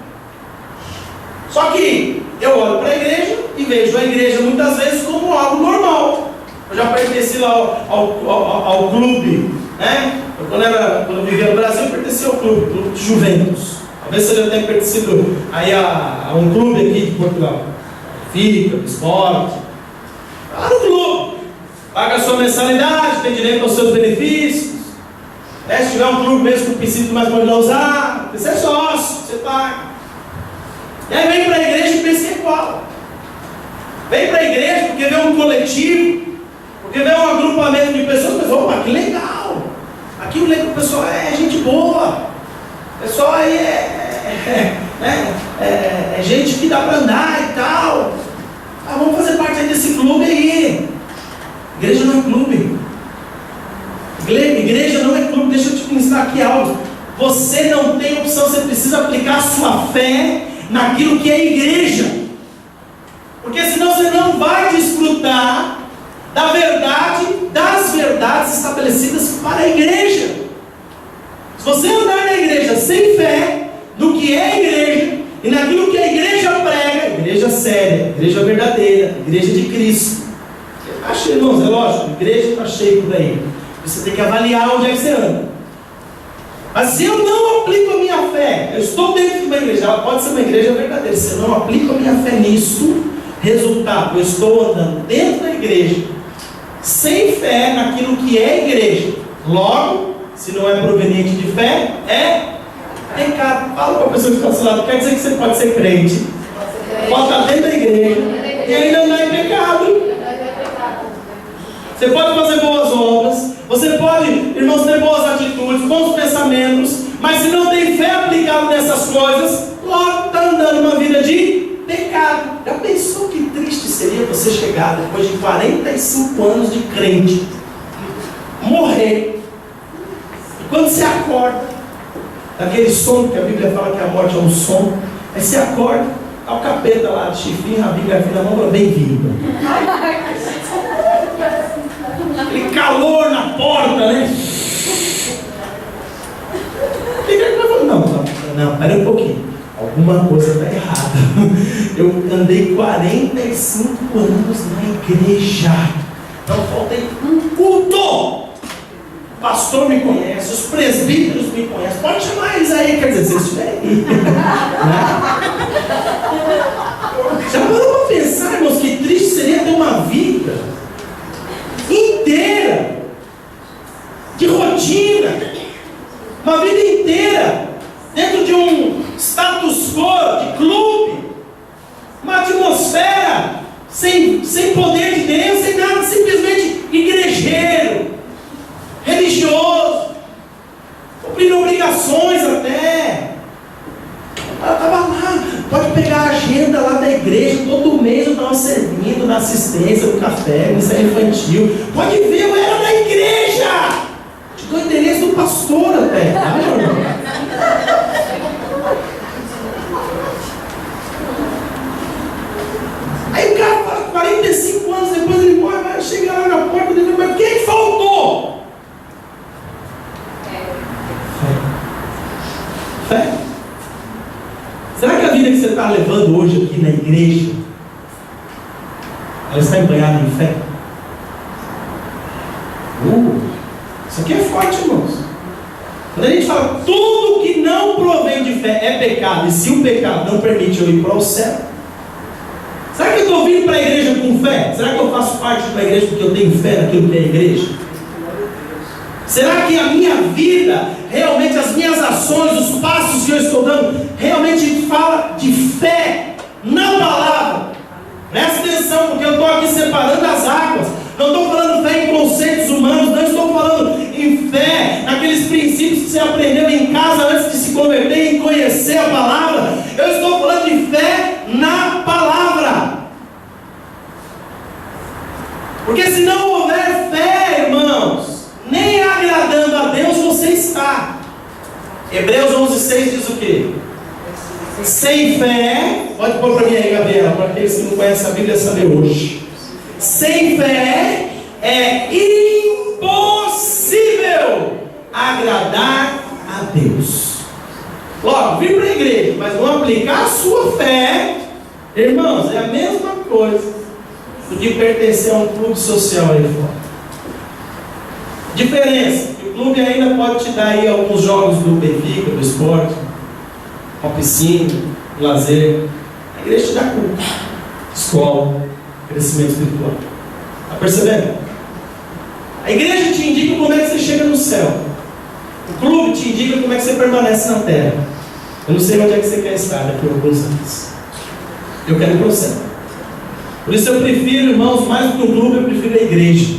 Só que eu olho para a igreja e vejo a igreja muitas vezes como algo normal. Eu já pertenci lá ao clube, né? Quando eu vivia no Brasil, eu pertenci ao clube de Juventus. Talvez você já tenha pertencido aí a um clube aqui de Portugal. Fica, esporte, lá no clube, paga a sua mensalidade, tem direito aos seus benefícios, né? Se tiver um clube mesmo com o princípio mais pode usar, você é sócio, você paga. E aí vem para a igreja e pensa que é igual. Vem para a igreja porque vê um coletivo, porque vê um agrupamento de pessoas, mas opa, que legal, aqui o pessoal é gente boa, o pessoal aí é gente que dá para andar e tal. Vamos fazer parte desse clube aí. Igreja não é clube. Igreja não é clube. Deixa eu te ensinar aqui algo. Você não tem opção, você precisa aplicar a sua fé naquilo que é igreja. Porque senão você não vai desfrutar da verdade, das verdades estabelecidas para a igreja. Se você andar na igreja sem fé no que é a igreja e naquilo que a igreja prega, igreja séria, igreja verdadeira, igreja de Cristo. Está cheio, irmãos, é lógico, a igreja está cheia por aí. Você tem que avaliar onde é que você anda. Mas se eu não aplico a minha fé, eu estou dentro de uma igreja, ela pode ser uma igreja verdadeira. Se eu não aplico a minha fé nisso, resultado, eu estou andando dentro da igreja, sem fé naquilo que é a igreja. Logo, se não é proveniente de fé, é pecado. Fala para a pessoa que está ao seu lado, quer dizer que você pode ser crente, pode estar dentro da igreja e ainda andar em pecado. Você pode fazer Você pode, irmãos, ter boas atitudes, bons pensamentos, mas se não tem fé aplicada nessas coisas, logo está andando uma vida de pecado. Já pensou que triste seria você chegar depois de 45 anos de crente, morrer, e quando você acorda, daquele sono que a Bíblia fala que a morte é um sono, aí você acorda, está o capeta lá de chifrinho, rabinho, garfinho na mão, fala, bem-vindo. Aquele calor na porta, né? Não, pera um pouquinho. Alguma coisa está errada. Eu andei 45 anos na igreja. Não faltei um culto. O pastor me conhece, os presbíteros me conhecem. Pode chamar eles aí, quer dizer, vocês estiverem aí. Já parou para pensar, irmãos, que triste seria ter uma vida inteira de rotina, uma vida inteira dentro de um status quo de clube, uma atmosfera sem poder de Deus, sem nada, simplesmente igrejeiro, religioso, cumprindo obrigações até. Ela estava lá, pode pegar a agenda lá da igreja, todo mês eu estava servindo na assistência, no café, no ensaio infantil. Pode ver, eu era da igreja. Te dou o endereço do pastor até, tá, meu irmão? Aí o cara fala, 45 anos depois ele morre, vai chegar lá na porta dele, mas o que faltou? Fé. Será que a vida que você está levando hoje aqui na igreja, ela está embanhada em fé? Isso aqui é forte, irmãos. Quando a gente fala, tudo que não provém de fé é pecado, e se o pecado não permite eu ir para o céu, será que eu estou vindo para a igreja com fé? Será que eu faço parte de uma igreja porque eu tenho fé naquilo que é a igreja? Será que a minha vida, realmente as minhas ações, os passos que eu estou dando, realmente fala de fé na palavra? Presta atenção, porque eu estou aqui separando as águas. Não estou falando fé em conceitos humanos, não estou falando em fé naqueles princípios que você aprendeu em casa antes de se converter e conhecer a palavra. Eu estou falando de fé na palavra. Porque se não houver fé, irmãos, nem agradando a Deus você está. Hebreus 11:6 diz o quê? Sem fé, pode pôr para mim aí, Gabriela, para aqueles que não conhecem a Bíblia saber hoje. Sem fé é impossível agradar a Deus. Logo, vir para a igreja, mas não aplicar a sua fé, irmãos, é a mesma coisa do que pertencer a um clube social aí fora. Diferença, que o clube ainda pode te dar aí alguns jogos do Benfica, do esporte, uma piscina, um lazer. A igreja te dá culto, escola, crescimento espiritual. Está percebendo? A igreja te indica como é que você chega no céu. O clube te indica como é que você permanece na terra. Eu não sei onde é que você quer estar daqui a alguns anos. Eu quero ir para o céu. Por isso eu prefiro, irmãos, mais do que um clube, eu prefiro a igreja.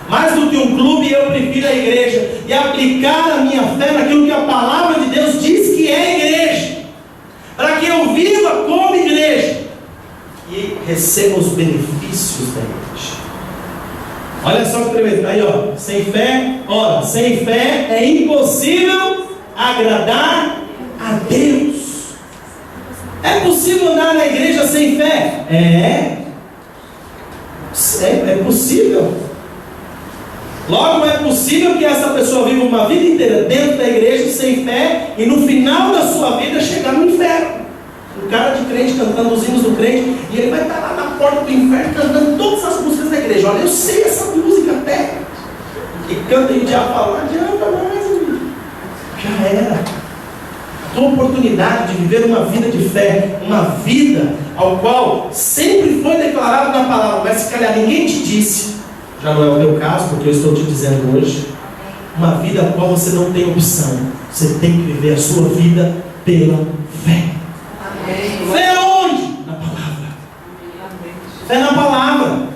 Mais do que um clube, eu prefiro a igreja. E aplicar a minha fé naquilo que a palavra de Deus diz que é igreja. Para que eu viva como igreja e receba os benefícios da igreja. Olha só o primeiro, aí ó, sem fé, ora, sem fé é impossível agradar a Deus. É possível andar na igreja sem fé? É possível. Logo, é possível que essa pessoa viva uma vida inteira dentro da igreja sem fé e no final da sua vida chegar no inferno. Um cara de crente cantando os hinos do crente e ele vai estar lá na porta do inferno cantando todas as músicas da igreja. Olha, eu sei essa música até. E canta e o diabo fala, não adianta mais, amigo. Já era. A tua oportunidade de viver uma vida de fé, uma vida ao qual sempre foi declarado na palavra, mas se calhar ninguém te disse, já não é o meu caso, porque eu estou te dizendo hoje, uma vida a qual você não tem opção. Você tem que viver a sua vida pela fé. Amém. Fé aonde? Na palavra. Amém. Fé na palavra.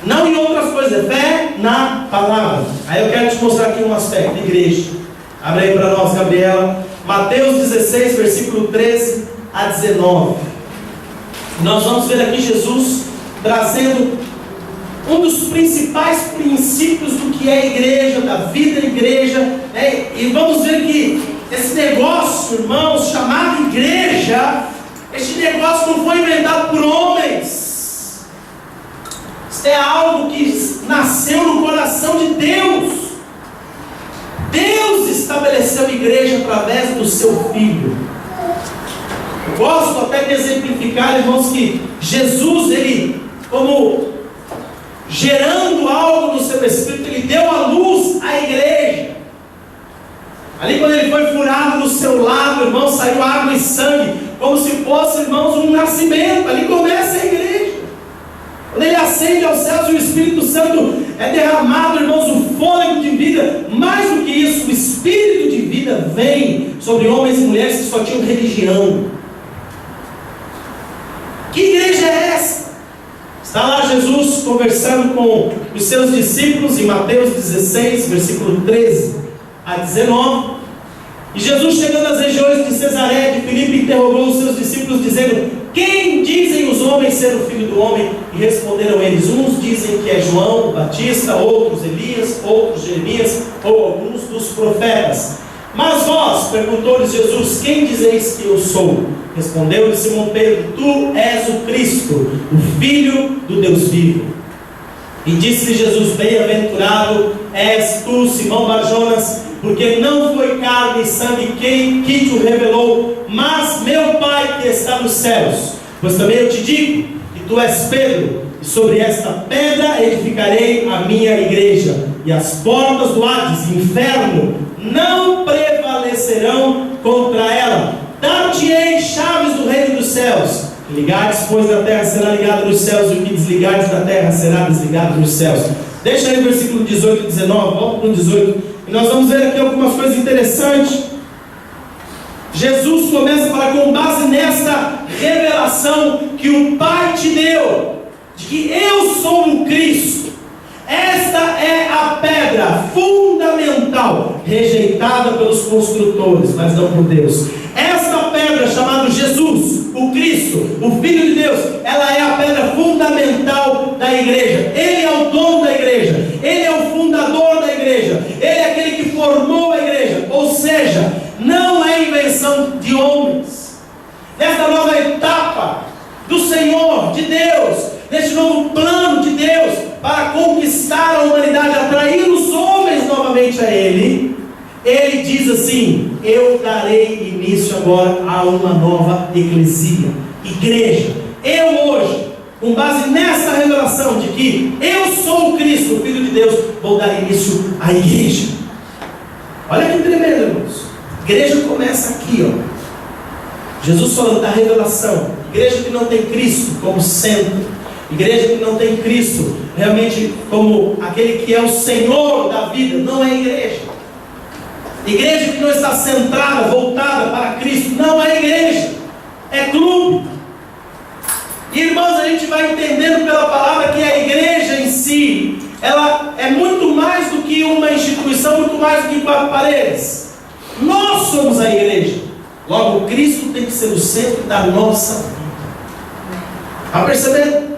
Não em outras coisas, é fé na palavra. Aí eu quero te mostrar aqui um aspecto, igreja. Abre aí para nós, Gabriela. Mateus 16, versículo 13 a 19. Nós vamos ver aqui Jesus trazendo um dos principais princípios do que é a igreja, da vida da igreja, né? E vamos ver que esse negócio, irmãos, chamado igreja, este negócio não foi inventado por homens. Isso é algo que nasceu no coração de Deus. Deus estabeleceu a igreja através do seu Filho. Eu gosto até de exemplificar, irmãos, que Jesus, ele, como gerando algo no seu espírito, ele deu à luz à igreja. Ali quando ele foi furado no seu lado, irmãos, saiu água e sangue, como se fosse, irmãos, um nascimento. Ali começa a igreja. Quando ele ascende aos céus e o Espírito Santo é derramado, irmãos, o fôlego de vida. Mais do que isso, o Espírito de vida vem sobre homens e mulheres que só tinham religião. Que igreja é essa? Está lá Jesus conversando com os seus discípulos em Mateus 16, versículo 13 a 19. E Jesus, chegando às regiões de Cesareia de Filipe, interrogou os seus discípulos, dizendo: quem dizem os homens ser o Filho do Homem? E responderam eles: uns dizem que é João o Batista, outros Elias, outros Jeremias, ou alguns dos profetas. Mas vós, perguntou-lhes Jesus, quem dizeis que eu sou? Respondeu-lhe Simão Pedro: tu és o Cristo, o Filho do Deus vivo. E disse-lhe Jesus: bem-aventurado és tu, Simão Barjonas, porque não foi carne e sangue que te o revelou, mas meu Pai que está nos céus. Pois também eu te digo que tu és Pedro, e sobre esta pedra edificarei a minha igreja, e as portas do Hades, inferno, não prevalecerão contra ela. Dar-te-ei chaves do reino dos céus. Ligares, pois, da terra será ligado nos céus, e o que desligares da terra será desligado nos céus. Deixa aí o versículo 18 e 19, volta para o 18, e nós vamos ver aqui algumas coisas interessantes. Jesus começa a falar com base nesta revelação que o Pai te deu, de que eu sou o Cristo. Esta é a pedra fundamental, rejeitada pelos construtores, mas não por Deus. Esta pedra chamada Jesus, o Cristo, o Filho de Deus, ela é a pedra fundamental da igreja. Ele é o dono da igreja, ele é o fundador da igreja, ele é aquele que formou a igreja. Ou seja, não é invenção de homens. Nesta nova etapa do Senhor, de Deus, neste novo plano de Deus para conquistar a humanidade, atrair os homens novamente a Ele, Ele diz assim: eu darei início agora a uma nova eclesia, igreja. Eu hoje, com base nessa revelação de que eu sou o Cristo, o Filho de Deus, vou dar início à igreja. Olha que tremendo, irmãos. Igreja começa aqui, ó. Jesus falando da revelação. Igreja que não tem Cristo como centro, igreja que não tem Cristo realmente como aquele que é o Senhor da vida, não é igreja. Igreja que não está centrada, voltada para Cristo, não é igreja, é clube. E, irmãos, a gente vai entendendo pela palavra que a igreja em si, ela é muito mais do que uma instituição, muito mais do que quatro paredes. Nós somos a igreja. Logo, Cristo tem que ser o centro da nossa vida. Está percebendo?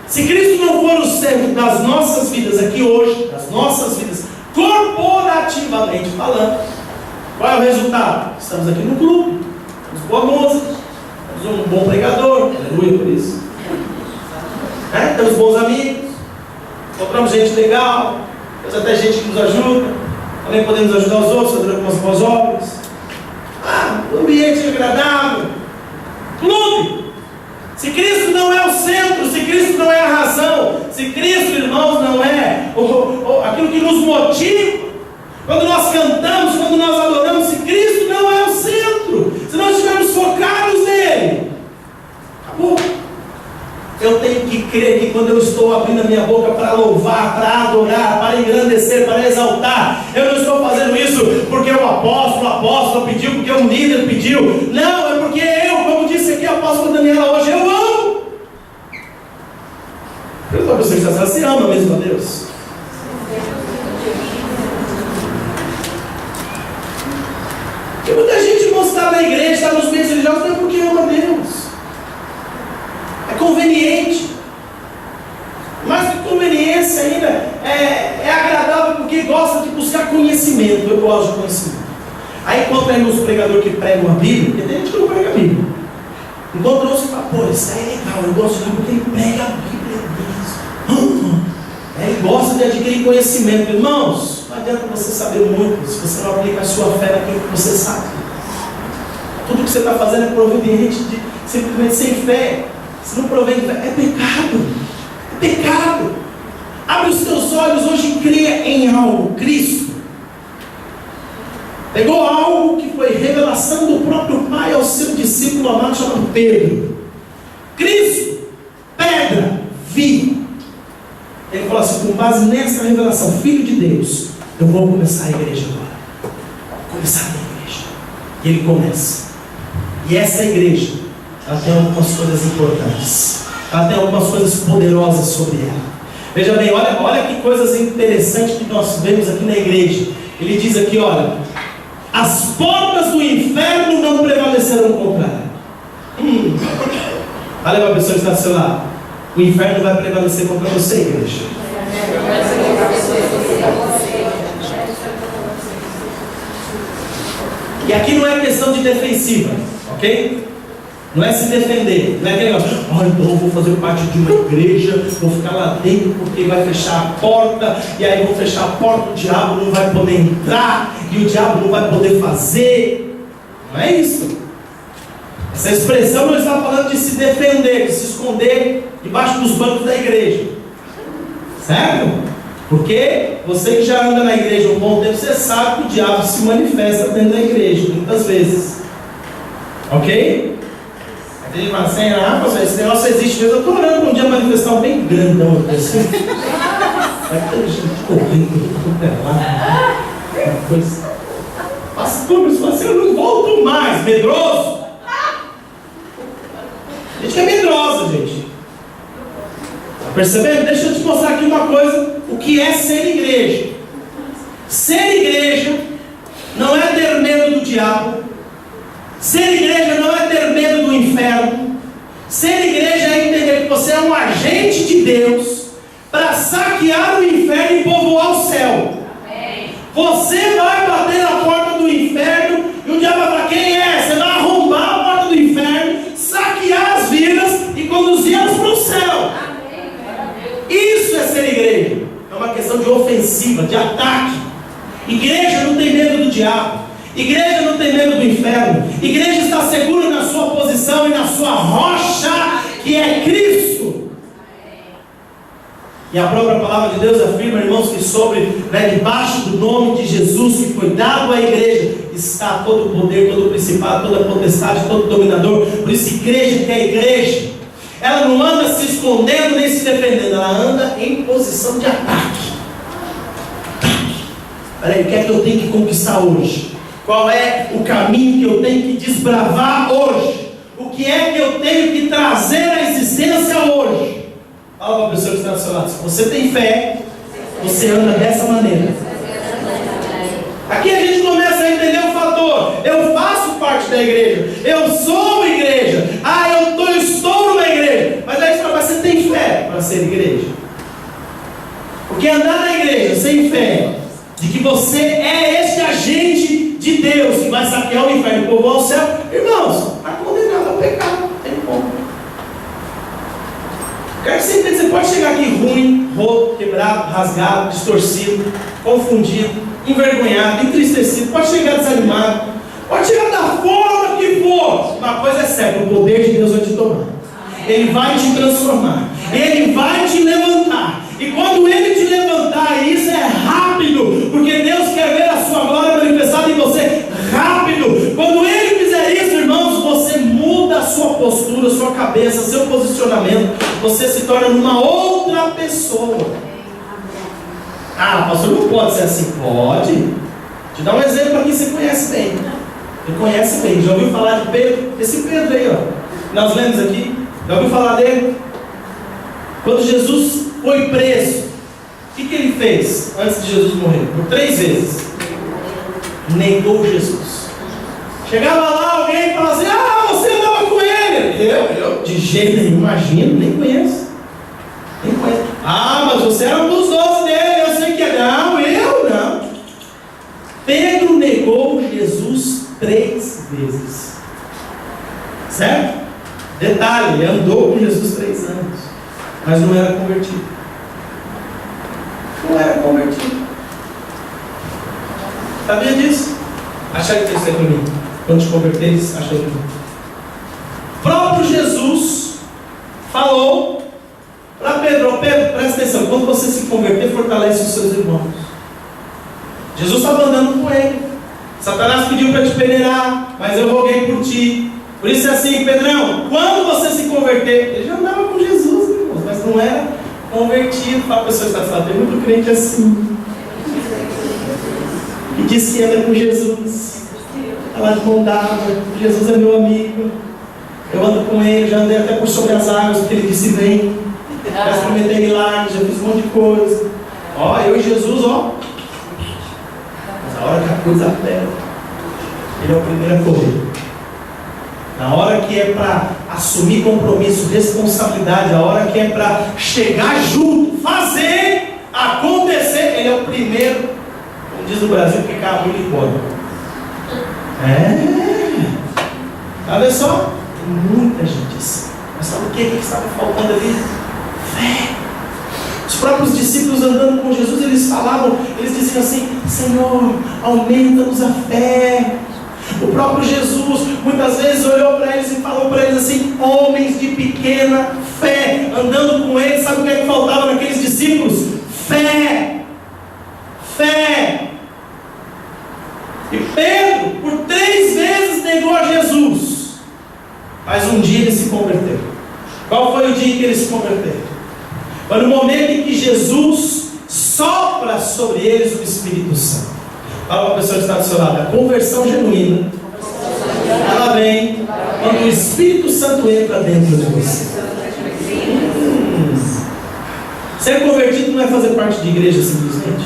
Se Cristo não for o centro das nossas vidas aqui hoje, das nossas vidas, corporativamente falando, qual é o resultado? Estamos aqui no clube, temos boa música, temos um bom pregador, aleluia por isso, temos bons amigos, encontramos gente legal, temos até gente que nos ajuda, também podemos ajudar os outros, fazendo algumas boas obras. Um ambiente agradável, clube. Se Cristo não é o centro, se Cristo não é a razão, se Cristo, irmãos, não é aquilo que nos motiva, quando nós cantamos, quando nós adoramos, se Cristo não é o centro, se nós estivermos focados nele, acabou. Eu tenho que crer que quando eu estou abrindo a minha boca para louvar, para adorar, para engrandecer, para exaltar, eu não estou fazendo isso porque o apóstolo pediu, porque o líder pediu. Não, é porque eu, como disse aqui a apóstola Daniela hoje, eu amo. Pergunta para você que está, você ama mesmo a Deus? Porque muita gente não está na igreja, está nos meios religiosos, não é porque ama a Deus. É conveniente. Mais que conveniência ainda, é agradável porque gosta de buscar conhecimento. Eu gosto de conhecimento. Aí encontra aí nos pregadores que pregam a Bíblia, porque tem gente que não prega a Bíblia. Encontra outros e fala, pô, isso aí é legal, eu gosto de porque ele prega a Bíblia mesmo. Ele gosta de adquirir conhecimento. Irmãos, não adianta você saber muito se você não aplica a sua fé naquilo que você sabe. Tudo que você está fazendo é proveniente de simplesmente sem fé. Se não provém de fé, é pecado. É pecado. Abre os teus olhos hoje e creia em algo. Cristo pegou algo que foi revelação do próprio Pai ao seu discípulo amado chamado Pedro. Cristo, pedra viva. Ele falou assim, com base nessa revelação, Filho de Deus, eu vou começar a igreja agora. Vou começar a igreja. E ele começa. E essa igreja, ela tem algumas coisas importantes. Ela tem algumas coisas poderosas sobre ela. Veja bem, olha que coisas interessantes que nós vemos aqui na igreja. Ele diz aqui, olha, as portas do inferno não prevalecerão contra ela. Olha para a pessoa que está do seu lado. O inferno vai prevalecer contra você, igreja. E aqui não é questão de defensiva, ok? Não é se defender, não é aquele negócio, então eu vou fazer parte de uma igreja, vou ficar lá dentro porque vai fechar a porta, e aí vou fechar a porta, o diabo não vai poder entrar, e o diabo não vai poder fazer. Não é isso. Essa expressão não está falando de se defender, de se esconder debaixo dos bancos da igreja. Certo? Porque você que já anda na igreja um bom tempo, você sabe que o diabo se manifesta dentro da igreja, muitas vezes. Ok? Aí ele fala assim, pastor, esse negócio existe mesmo. Eu estou orando para um dia manifestar um bem grandão assim. Vai ter gente correndo, tudo lá. Uma coisa. Pastor, mas assim, eu não volto mais, medroso. A gente que é medrosa, gente. Está percebendo? Deixa eu te mostrar aqui uma coisa. O que é ser igreja? Ser igreja não é ter medo do diabo. Ser igreja não é ter medo do inferno. Ser igreja é entender que você é um agente de Deus para saquear o inferno e povoar o céu. Amém. Você vai bater na porta do inferno e o diabo vai falar, quem é? Você vai arrombar a porta do inferno, saquear as vidas e conduzir-las para o céu. Amém. Isso é ser igreja. É uma questão de ofensiva, de ataque. Igreja não tem medo do diabo. Igreja não tem medo do inferno. Igreja está segura na sua posição e na sua rocha, que é Cristo. E a própria palavra de Deus afirma, irmãos, que debaixo do nome de Jesus que foi dado à igreja, está todo o poder, todo o principado, toda a potestade, todo o dominador. Por isso, igreja que é igreja, ela não anda se escondendo nem se defendendo, ela anda em posição de ataque. Peraí, o que é que eu tenho que conquistar hoje? Qual é o caminho que eu tenho que desbravar hoje? O que é que eu tenho que trazer à existência hoje? Fala para a pessoa que está do seu lado. Se você tem fé, você anda dessa maneira. Aqui a gente começa a entender o fator. Eu faço parte da igreja. Eu sou igreja. Eu estou numa igreja. Mas aí você tem fé para ser igreja? Porque andar na igreja sem fé, de que você é este agente de Deus que vai saquear o inferno e povoar o céu, irmãos, está condenado ao pecado. Tem como. Quero que você entenda, você pode chegar aqui ruim, roto, quebrado, rasgado, distorcido, confundido, envergonhado, entristecido, pode chegar desanimado, pode chegar da forma que for. Uma coisa é certa, o poder de Deus vai te tomar. Ele vai te transformar. Ele vai te levantar. E quando Ele te levantar, isso é rápido, porque Deus quer ver a sua glória manifestada em você rápido. Quando Ele fizer isso, irmãos, você muda a sua postura, a sua cabeça, seu posicionamento. Você se torna uma outra pessoa. Pastor, não pode ser assim. Pode. Te dar um exemplo aqui, você conhece bem. Você conhece bem. Já ouviu falar de Pedro? Esse Pedro aí, ó. Nós lemos aqui. Já ouviu falar dele? Quando Jesus foi preso, o que ele fez antes de Jesus morrer? Por 3 vezes negou Jesus. Chegava lá alguém e falava assim: ah, você andava com ele. Eu de jeito nenhum, imagino, nem conheço. Ah, mas você era um dos 12 dele, eu sei que é. Não, eu não. Pedro negou Jesus 3 vezes. Certo? Detalhe, ele andou com Jesus 3 anos, mas não era convertido. Não era convertido. Sabia disso? Acharam que isso é para mim. Quando te converteres, acharam que o próprio Jesus falou para Pedro: Pedro, presta atenção, quando você se converter, fortalece os seus irmãos. Jesus estava andando com ele. Satanás pediu para te peneirar, mas eu roguei por ti. Por isso é assim, Pedrão, quando você se converter, ele já andava com Jesus, irmãos, mas não era convertido. Para a pessoa que está falando, tem muito crente assim, que diz que anda com Jesus, ela de mão dada, Jesus é meu amigo, eu ando com ele, já andei até por sobre as águas, porque ele disse: vem, já experimentei milagres, já fiz um monte de coisa. Ó, eu e Jesus, ó. Mas a hora que a coisa aperta, ele é o primeiro a correr. Na hora que é para assumir compromisso, responsabilidade, a hora que é para chegar junto, fazer acontecer, ele é o primeiro, como diz no Brasil, que cai muito embora. Tá vendo só? Tem muita gente assim. Mas sabe o que estava faltando ali? Fé. Os próprios discípulos andando com Jesus, eles falavam, eles diziam assim: Senhor, aumenta-nos a fé. O próprio Jesus muitas vezes olhou para eles e falou para eles assim: homens de pequena fé. Andando com eles, sabe o que é que faltava naqueles discípulos? Fé. Fé. E Pedro, por 3 vezes negou a Jesus, mas um dia ele se converteu. Qual foi o dia em que ele se converteu? Foi no momento em que Jesus sopra sobre eles o Espírito Santo. Fala para a pessoa que está do seu lado: a conversão genuína, ela vem quando o Espírito Santo entra dentro de você. Ser convertido não é fazer parte de igreja simplesmente.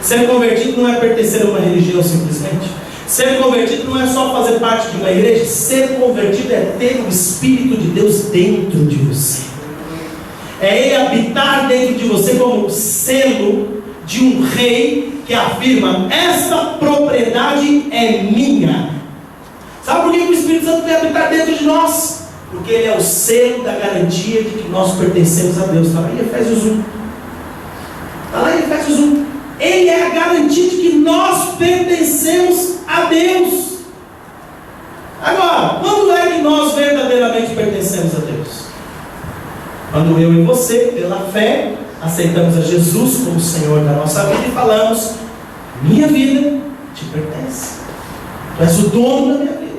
Ser convertido não é pertencer a uma religião simplesmente. Ser convertido não é só fazer parte de uma igreja. Ser convertido é ter o Espírito de Deus dentro de você. É Ele habitar dentro de você como selo de um rei que afirma: esta propriedade é minha. Sabe por que o Espírito Santo vem habitar dentro de nós? Porque ele é o selo da garantia de que nós pertencemos a Deus. Está lá em Efésios 1. Está lá em Efésios 1. Ele é a garantia de que nós pertencemos a Deus. Agora, quando é que nós verdadeiramente pertencemos a Deus? Quando eu e você, pela fé, aceitamos a Jesus como Senhor da nossa vida e falamos: minha vida te pertence. Tu és o dono da minha vida.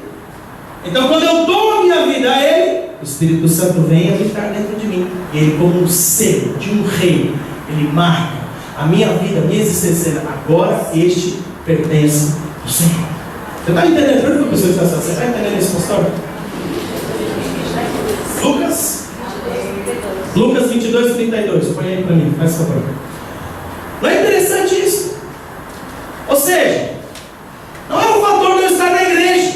Então, quando eu dou a minha vida a Ele, o Espírito Santo vem habitar dentro de mim. E Ele, como um selo de um rei, Ele marca a minha vida, a minha existência. Agora este pertence ao Senhor. Você está entendendo? Por que a pessoa está assim? Você está entendendo esse pastor? Lucas 22, 32. Põe aí para mim, faz favor. Não é interessante isso? Ou seja, não é o fator de eu estar na igreja,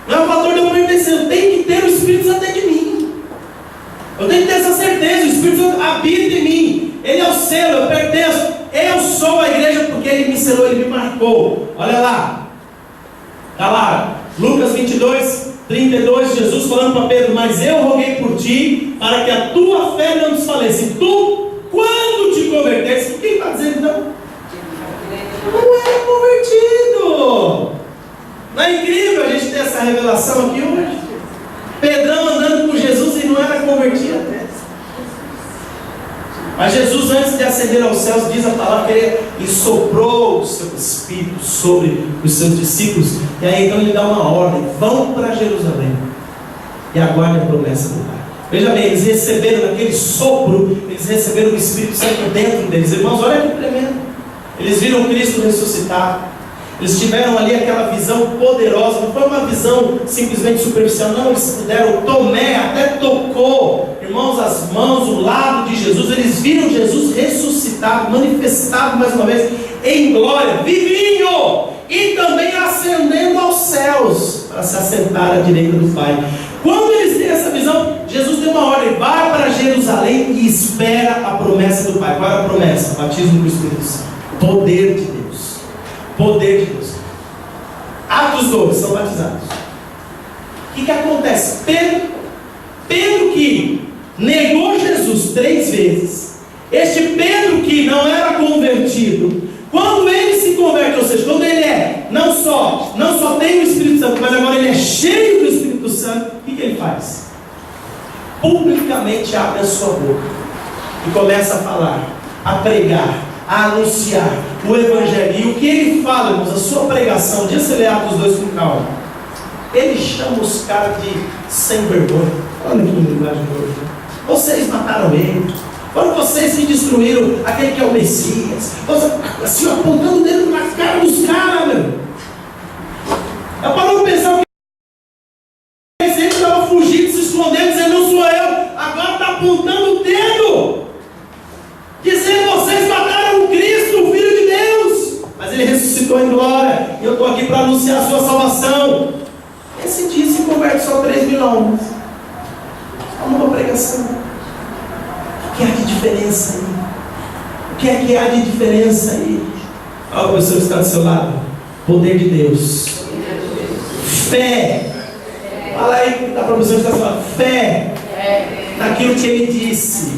não é o fator de eu pertencer. Eu tenho que ter o Espírito Santo dentro de mim. Eu tenho que ter essa certeza. O Espírito Santo habita em mim. Ele é o selo, eu pertenço. Eu sou a igreja porque Ele me selou, Ele me marcou. Olha lá. Está lá, Lucas 22, 32, Jesus falando para Pedro: mas eu roguei por ti, para que a tua fé não desfaleça. E tu, quando te convertesse, o que está dizendo então? Não era convertido. Não é incrível a gente ter essa revelação aqui hoje? Pedrão andando com Jesus e não era convertido. Mas Jesus, antes de ascender aos céus, diz a palavra que Ele soprou o seu Espírito sobre os seus discípulos. E aí então Ele dá uma ordem: vão para Jerusalém e aguardem a promessa do Pai. Veja bem, eles receberam naquele sopro, eles receberam o Espírito Santo dentro deles. Irmãos, olha que tremendo. Eles viram Cristo ressuscitado. Eles tiveram ali aquela visão poderosa. Não foi uma visão simplesmente superficial, não. Eles puderam, Tomé até tocou, irmãos, as mãos, o lado de Jesus, eles viram Jesus ressuscitado, manifestado mais uma vez em glória, vivinho, e também ascendendo aos céus, para se assentar à direita do Pai. Quando eles têm essa visão, Jesus deu uma ordem: vai para Jerusalém e espera a promessa do Pai. Qual era a promessa? Batismo com o Espírito Santo. Poder de Deus. Poder de Deus. Atos 2, são batizados. O que acontece? Pedro que negou Jesus 3 vezes. Este Pedro que não era convertido, quando ele se converte, ou seja, quando ele não só tem o Espírito Santo, mas agora ele é cheio do Espírito Santo, o que ele faz? Publicamente abre a sua boca e começa a falar, a pregar, a anunciar o Evangelho. E o que ele fala, irmãos, a sua pregação, deixa você ler Atos 2 com calma. Ele chama os caras de sem vergonha. Olha que linguagem de hoje. Vocês mataram ele. Foram vocês que destruíram aquele que é o Messias. Assim, apontando o dedo na cara dos caras, meu. Eu parou de pensar que esse gente estava fugindo, se escondendo, dizendo: não sou eu. Agora está apontando o dedo, dizendo: vocês mataram o Cristo, o Filho de Deus. Mas ele ressuscitou em glória. E eu estou aqui para anunciar a sua salvação. Esse dia se converte só 3.000 homens. Só uma pregação. O que há de diferença aí? O que é que há de diferença aí? Olha a pessoa que está do seu lado. Poder de Deus. Fé. Fala aí para a pessoa que está do seu lado. Fé naquilo que ele disse.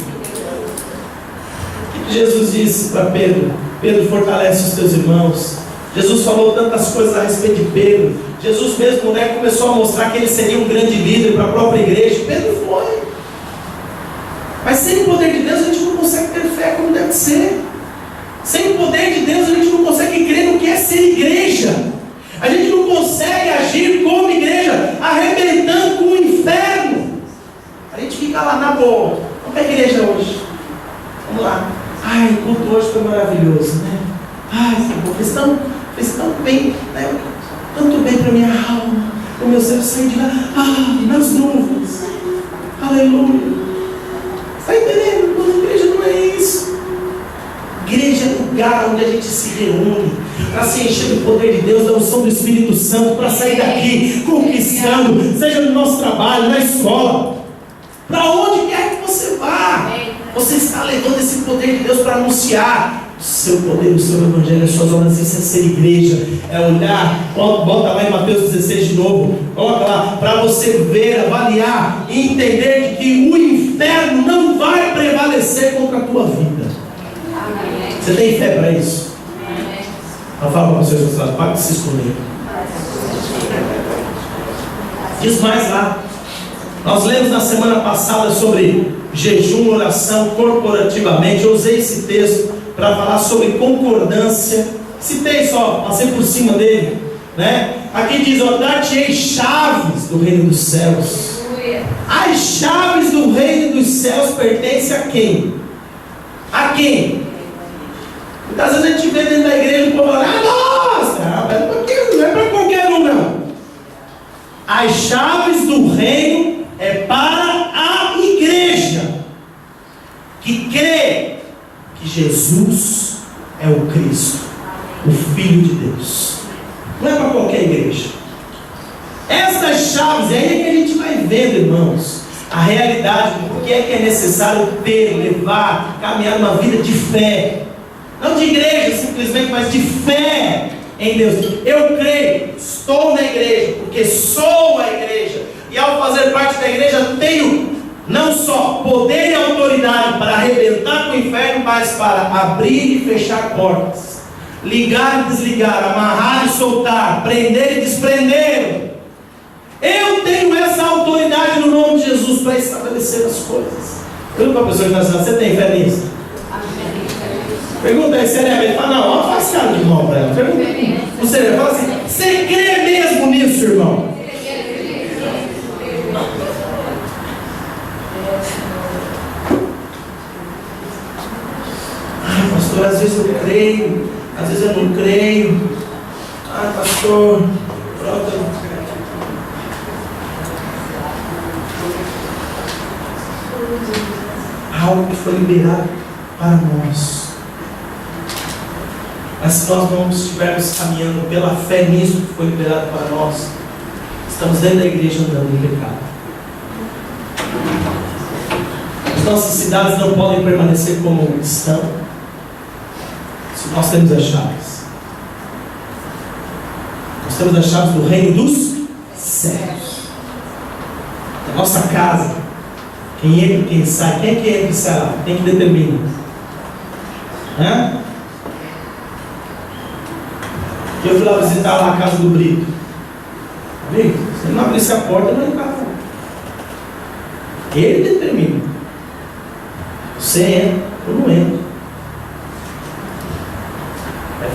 O que Jesus disse para Pedro? Pedro, fortalece os teus irmãos. Jesus falou tantas coisas a respeito de Pedro. Jesus mesmo, começou a mostrar que ele seria um grande líder para a própria igreja. Pedro foi. Mas sem o poder de Deus a gente não consegue ter fé como deve ser. Sem o poder de Deus a gente não consegue crer no que é ser igreja. A gente não consegue agir como igreja, arrebentando com o inferno. A gente fica lá na boa. Vamos para a igreja hoje. Vamos lá. Ai, o culto hoje foi maravilhoso, né? Ai, fez tão bem, né? Tanto bem para a minha alma. O meu ser sai de lá, nas nuvens. Aleluia. Está entendendo? Mas igreja não é isso. Igreja é lugar onde a gente se reúne para se encher do poder de Deus, da unção do Espírito Santo, para sair daqui conquistando, seja no nosso trabalho, na escola, para onde quer que você vá. Você está levando esse poder de Deus para anunciar o seu poder, o seu Evangelho, as suas obras. Isso é ser igreja, é olhar. Bota lá em Mateus 16 de novo, coloca lá, para você ver, avaliar e entender de que o inferno não vai prevalecer contra a tua vida. Amém. Você tem fé para isso? Então fala para vocês, para de se esconder. Diz mais lá. Nós lemos na semana passada sobre jejum, oração corporativamente. Eu usei esse texto para falar sobre concordância. Citei só, passei por cima dele, né? Aqui diz: dar-te-ei chaves do reino dos céus. As chaves do reino dos céus pertencem a quem? A quem? Muitas vezes a gente vê dentro da igreja o povo falando: nossa, não é para qualquer um, não. As chaves do reino é para a igreja que crê que Jesus é o Cristo, o Filho de Deus. Não é para qualquer igreja. Essas chaves, é aí que a gente vai vendo, irmãos, a realidade do que é necessário ter, levar, caminhar uma vida de fé. Não de igreja simplesmente, mas de fé em Deus. Eu creio, estou na igreja, porque sou a igreja. E ao fazer parte da igreja, tenho não só poder e autoridade para arrebentar com o inferno, mas para abrir e fechar portas, ligar e desligar, amarrar e soltar, prender e desprender. Eu tenho essa autoridade no nome de Jesus para estabelecer as coisas. Pergunta para a pessoa que está dizendo: você tem fé nisso? Pergunta aí seriamente. Fala: não, faz cara de mal para ela. Pergunta. Você fala assim: você crê mesmo nisso, irmão? Ai, pastor, às vezes eu creio, às vezes eu não creio. Ai, pastor, pronto. algo que foi liberado para nós. Mas se nós não estivermos caminhando pela fé nisso que foi liberado para nós, estamos dentro da igreja andando em pecado. As nossas cidades não podem permanecer como estão se nós temos as chaves. Nós temos as chaves do reino dos céus. Da nossa casa, quem entra e quem sai, quem é que entra e sai lá? Quem que determina? Eu fui lá visitar lá a casa do Brito. Brito, se ele não abrisse a porta, não entrava. Ele determina. Você entra ou não entra.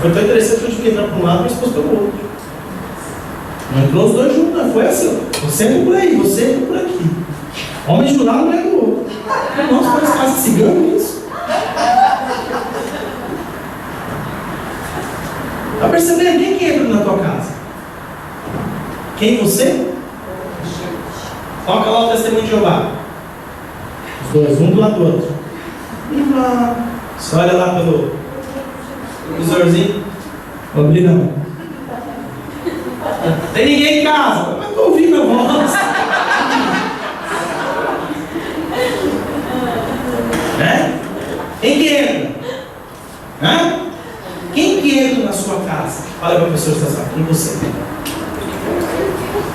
Foi tão interessante que eu tive que entrar para um lado e minha esposa pelo outro. Não entrou os dois juntos, não. Foi assim. Você entra por aí, você entra por aqui. Homem de um lado, mulher do outro. Nossa, parece casa cigano isso. Está percebendo? Quem que entra na tua casa? Quem você? Toca lá o testemunho de Jeová. Os dois, um do lado do outro. Você olha lá pelo visorzinho. Vou abrir não. Tem ninguém em casa. Mas estou ouvindo a voz. Quem que entra? Quem que entra na sua casa? Olha para a pessoa que está falando. Quem você?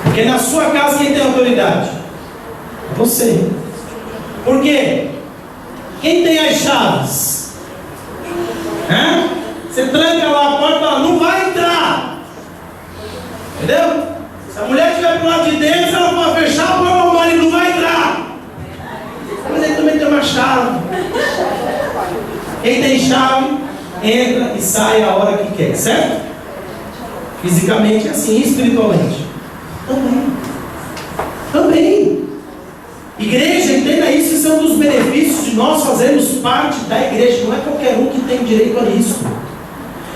Porque na sua casa quem tem autoridade? É você. Por quê? Quem tem as chaves? Você tranca lá a porta e fala, não vai entrar. Entendeu? Se a mulher estiver pro lado de dentro, ela pode fechar a porta, o marido não vai entrar. Mas ele também tem uma chave. Quem tem chave, entra e sai a hora que quer, certo? Fisicamente é assim, espiritualmente também. Igreja, entenda isso, isso é um dos benefícios de nós fazermos parte da igreja. Não é qualquer um que tem direito a isso.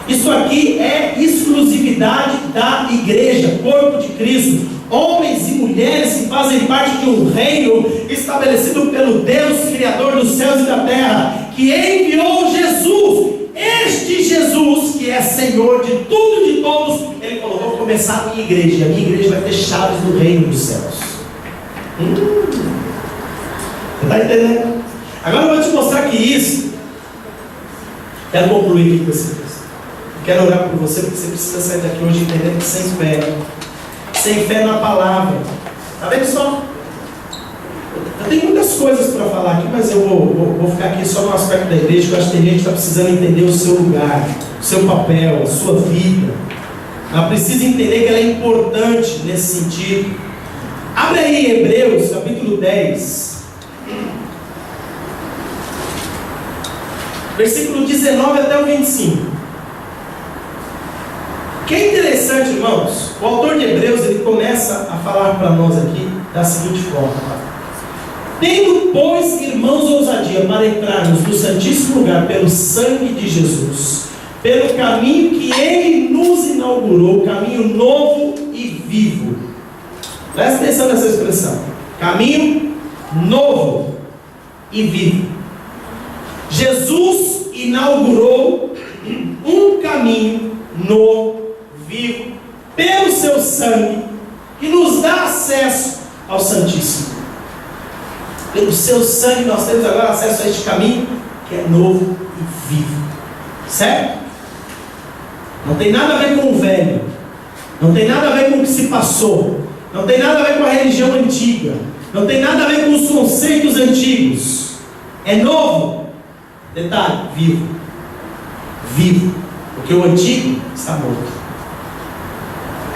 Isso aqui é exclusividade da igreja, corpo de Cristo. Homens e mulheres que fazem parte de um reino estabelecido pelo Deus, Criador dos céus e da terra, que enviou Jesus. Este Jesus, que é Senhor de tudo e de todos, Ele falou, vou começar a minha igreja. E a minha igreja vai ter chaves do reino dos céus. Você está entendendo? Agora eu vou te mostrar que isso. Quero concluir aqui com esse texto. Quero orar por você, porque você precisa sair daqui hoje entendendo que sem fé na palavra. Está vendo só? Eu tenho muitas coisas para falar aqui, mas eu vou ficar aqui só no aspecto da igreja, que eu acho que tem gente que está precisando entender o seu lugar, o seu papel, a sua vida. Ela precisa entender que ela é importante nesse sentido. Abre aí Hebreus, capítulo 10. Versículo 19 até o 25. O que é interessante, irmãos, o autor de Hebreus, ele começa a falar para nós aqui da seguinte forma: tendo, pois, irmãos, ousadia para entrarmos no Santíssimo Lugar pelo sangue de Jesus, pelo caminho que Ele nos inaugurou, caminho novo e vivo. Presta atenção nessa expressão: caminho novo e vivo. Jesus inaugurou um caminho novo, vivo, pelo seu sangue, que nos dá acesso ao Santíssimo. Pelo seu sangue nós temos agora acesso a este caminho que é novo e vivo. Certo? Não tem nada a ver com o velho. Não tem nada a ver com o que se passou. Não tem nada a ver com a religião antiga. Não tem nada a ver com os conceitos antigos. É novo. Detalhe, vivo. Vivo. Porque o antigo está morto.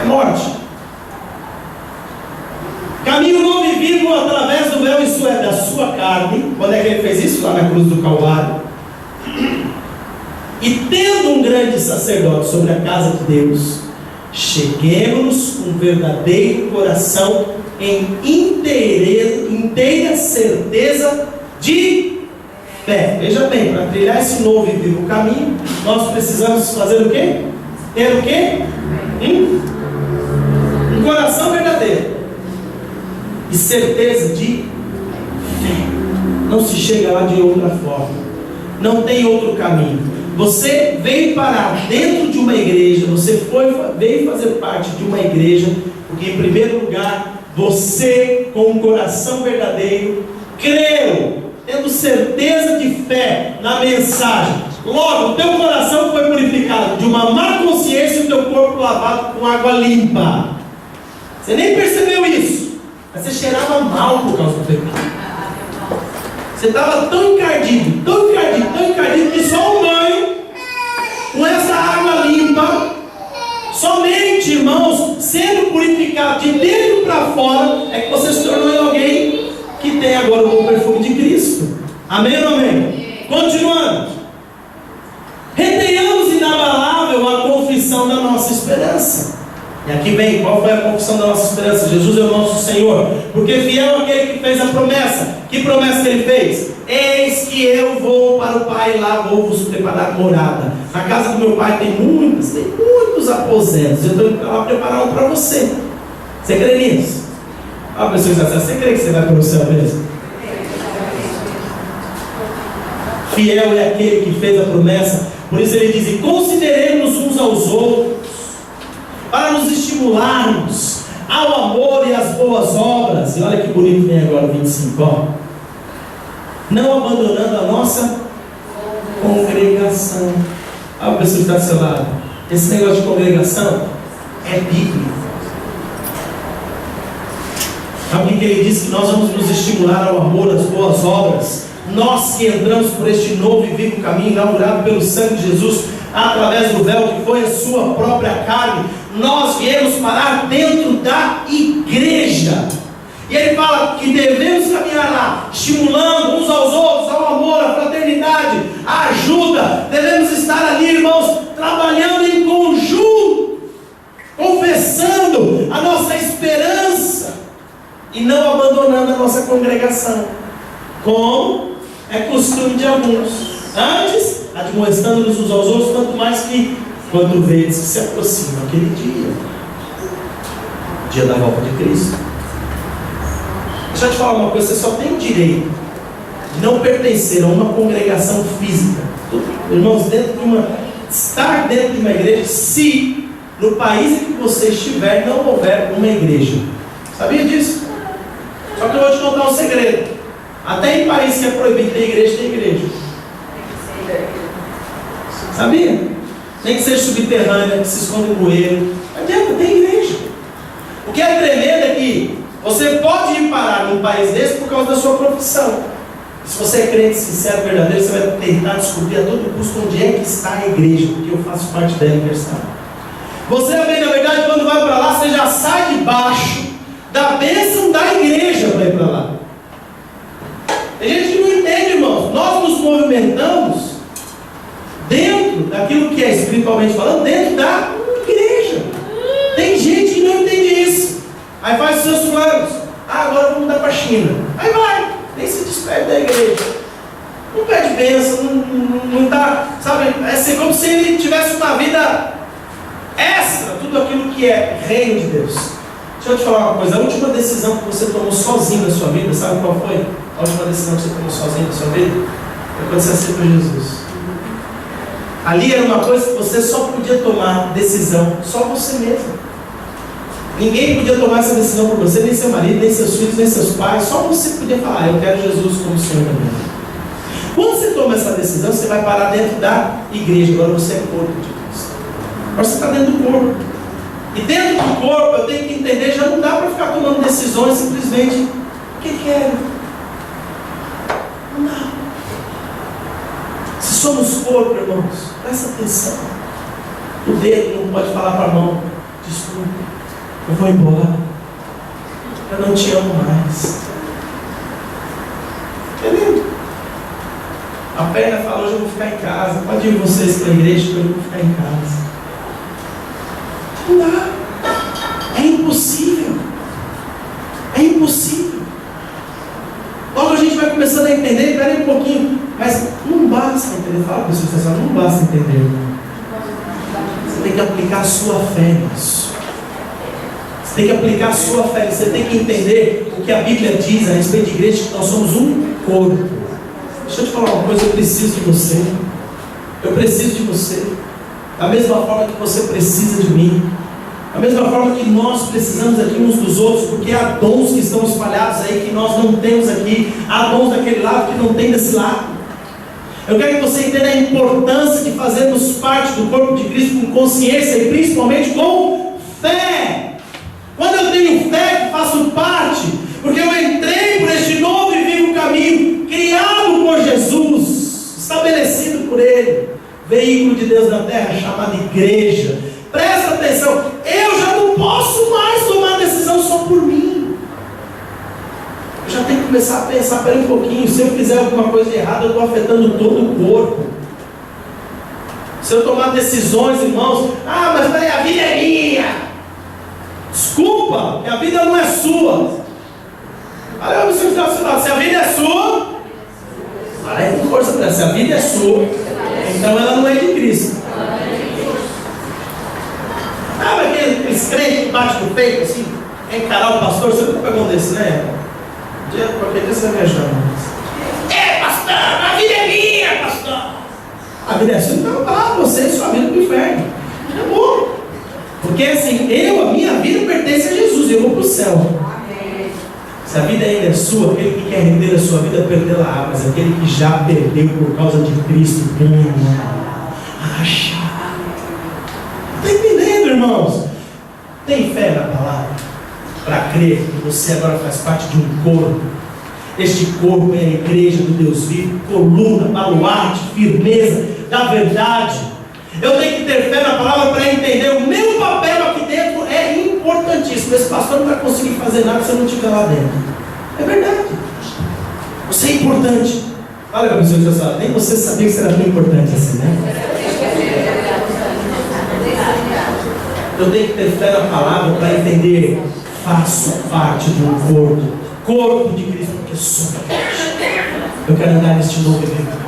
É morte. Caminho novo e vivo através do véu, isso é, da sua carne. Quando é que ele fez isso? Lá na cruz do Calvário. E tendo um grande sacerdote sobre a casa de Deus, cheguemos-nos com verdadeiro coração em inteira certeza de fé. Veja bem, para trilhar esse novo e vivo caminho, nós precisamos fazer o quê? Ter o quê? Um coração verdadeiro e certeza de fé. Não se chega lá de outra forma. Não tem outro caminho. Você veio parar dentro de uma igreja, você veio fazer parte de uma igreja, porque em primeiro lugar, você com um coração verdadeiro, creu, tendo certeza de fé na mensagem. Logo, o teu coração foi purificado de uma má consciência e o teu corpo lavado com água limpa. Você nem percebeu isso, mas você cheirava mal por causa do pecado. Você estava tão encardido, que só um banho com essa água limpa, somente, irmãos, sendo purificado de dentro para fora, é que você se tornou alguém que tem agora o bom perfume de Cristo. Amém ou amém? Continuando. Retenhamos inabalável a confissão da nossa esperança. E aqui vem, qual foi a confissão da nossa esperança? Jesus é o nosso Senhor, porque fiel é aquele que fez a promessa. Que promessa que ele fez? Eis que eu vou para o Pai, lá vou vos preparar morada. Na casa do meu Pai tem muitos aposentos. Eu estou indo para lá preparar um para você. Você crê nisso? Ah, pessoas, você crê que você vai para o céu mesmo? Fiel é aquele que fez a promessa. Por isso ele diz: e consideremos uns aos outros, para nos estimularmos ao amor e às boas obras. E olha que bonito vem agora o 25, ó. Não abandonando a nossa congregação. Olha a pessoa que está do seu lado. Esse negócio de congregação é bíblico. Sabe que ele diz? Que nós vamos nos estimular ao amor, às boas obras. Nós que entramos por este novo e vivo caminho, inaugurado pelo sangue de Jesus, através do véu que foi a sua própria carne, nós viemos parar dentro da igreja. E ele fala que devemos caminhar lá, estimulando uns aos outros, ao amor, à fraternidade, à ajuda. Devemos estar ali, irmãos, trabalhando em conjunto, confessando a nossa esperança e não abandonando a nossa congregação, como é costume de alguns. Antes, admoestando-nos uns aos outros, tanto mais que quando vedes que se aproxima aquele dia da volta de Cristo. Deixa eu te falar uma coisa: você só tem direito de não pertencer a uma congregação física, irmãos, estar dentro de uma igreja, se no país em que você estiver não houver uma igreja. Sabia disso? Só que eu vou te contar um segredo. Até em país que é proibido ter igreja, tem igreja. Sabia? Nem que seja subterrânea, que se esconda em bueiro. Não adianta, tem igreja. O que é tremendo é que você pode ir parar num país desse por causa da sua profissão. Se você é crente sincero, verdadeiro, você vai tentar descobrir a todo custo onde é que está a igreja, porque eu faço parte dela em questão. Você, bem, na verdade, quando vai para lá, você já sai debaixo da bênção da igreja para ir para lá. Tem gente que não entende, irmãos. Nós nos movimentamos dentro daquilo que é espiritualmente falando, dentro da igreja. Tem gente que não entende isso. Aí faz os seus planos. Agora vamos mudar para a China. Aí vai, nem se despede da igreja. Não pede bênção, não está, sabe? É como se ele tivesse uma vida extra, tudo aquilo que é reino de Deus. Deixa eu te falar uma coisa: a última decisão que você tomou sozinho na sua vida, sabe qual foi? A última decisão que você tomou sozinho na sua vida foi quando você aceitou Jesus. Ali era uma coisa que você só podia tomar decisão, só você mesmo. Ninguém podia tomar essa decisão por você, nem seu marido, nem seus filhos, nem seus pais. Só você podia falar: eu quero Jesus como Senhor da minha vida. Quando você toma essa decisão, você vai parar dentro da igreja. Agora você é corpo de Cristo. Agora você está dentro do corpo. E dentro do corpo, eu tenho que entender, já não dá para ficar tomando decisões simplesmente porque quero. Não dá. Se somos corpo, irmãos, presta atenção. O dedo não pode falar para a mão: desculpa, eu vou embora, eu não te amo mais. Entendeu? A perna fala: hoje eu vou ficar em casa. Pode ir vocês para a igreja, que eu vou ficar em casa. Não dá. É impossível. É impossível. Logo a gente vai começando a entender. Espera aí um pouquinho. Mas não basta entender. Fala para vocês, não basta entender. Você tem que aplicar a sua fé nisso. Você tem que aplicar a sua fé. Você tem que entender o que a Bíblia diz a respeito de igreja, que nós somos um corpo. Deixa eu te falar uma coisa, eu preciso de você. Eu preciso de você. Da mesma forma que você precisa de mim. Da mesma forma que nós precisamos aqui uns dos outros, porque há dons que estão espalhados aí que nós não temos aqui. Há dons daquele lado que não tem desse lado. Eu quero que você entenda a importância de fazermos parte do corpo de Cristo com consciência e principalmente com fé. Quando eu tenho fé que faço parte, porque eu entrei por este novo e vivo caminho, criado por Jesus, estabelecido por Ele, veículo de Deus na terra chamado igreja. Presta atenção, eu já não posso mais tomar decisão só por mim. Eu já tenho que começar a pensar, espera um pouquinho, se eu fizer alguma coisa errada, eu estou afetando todo o corpo. Se eu tomar decisões, irmãos, mas peraí, a vida é minha. Desculpa, a vida não é sua. Olha, se a vida é sua, olha com força para ela, se a vida é sua, então ela não é de Cristo. Mas aqueles crentes que batem no peito assim, encarar o pastor, você nunca pegou um desse, né? Qualquer dia você vai viajar. Pastor, a vida é minha, pastor. A vida é sua, então você e sua vida para o inferno. Acabou. Porque assim, a minha vida pertence a Jesus, eu vou para o céu. Se a vida ainda é sua, aquele que quer render a sua vida, perdê-la, mas aquele que já perdeu por causa de Cristo, acha. Está entendendo, irmãos? Tem fé na palavra para crer que você agora faz parte de um corpo. Este corpo é a igreja do Deus vivo, coluna, baluarte, firmeza da verdade. Eu tenho que ter fé na palavra para entender o meu papel aqui dentro é importantíssimo. Esse pastor não vai conseguir fazer nada se eu não estiver lá dentro. É verdade. Você é importante. Olha para a pessoa que já sabe, nem você sabia que você era tão importante assim, né? Eu tenho que ter fé na palavra para entender, faço parte do corpo de Cristo, porque sou parte. Eu quero andar neste novo evento.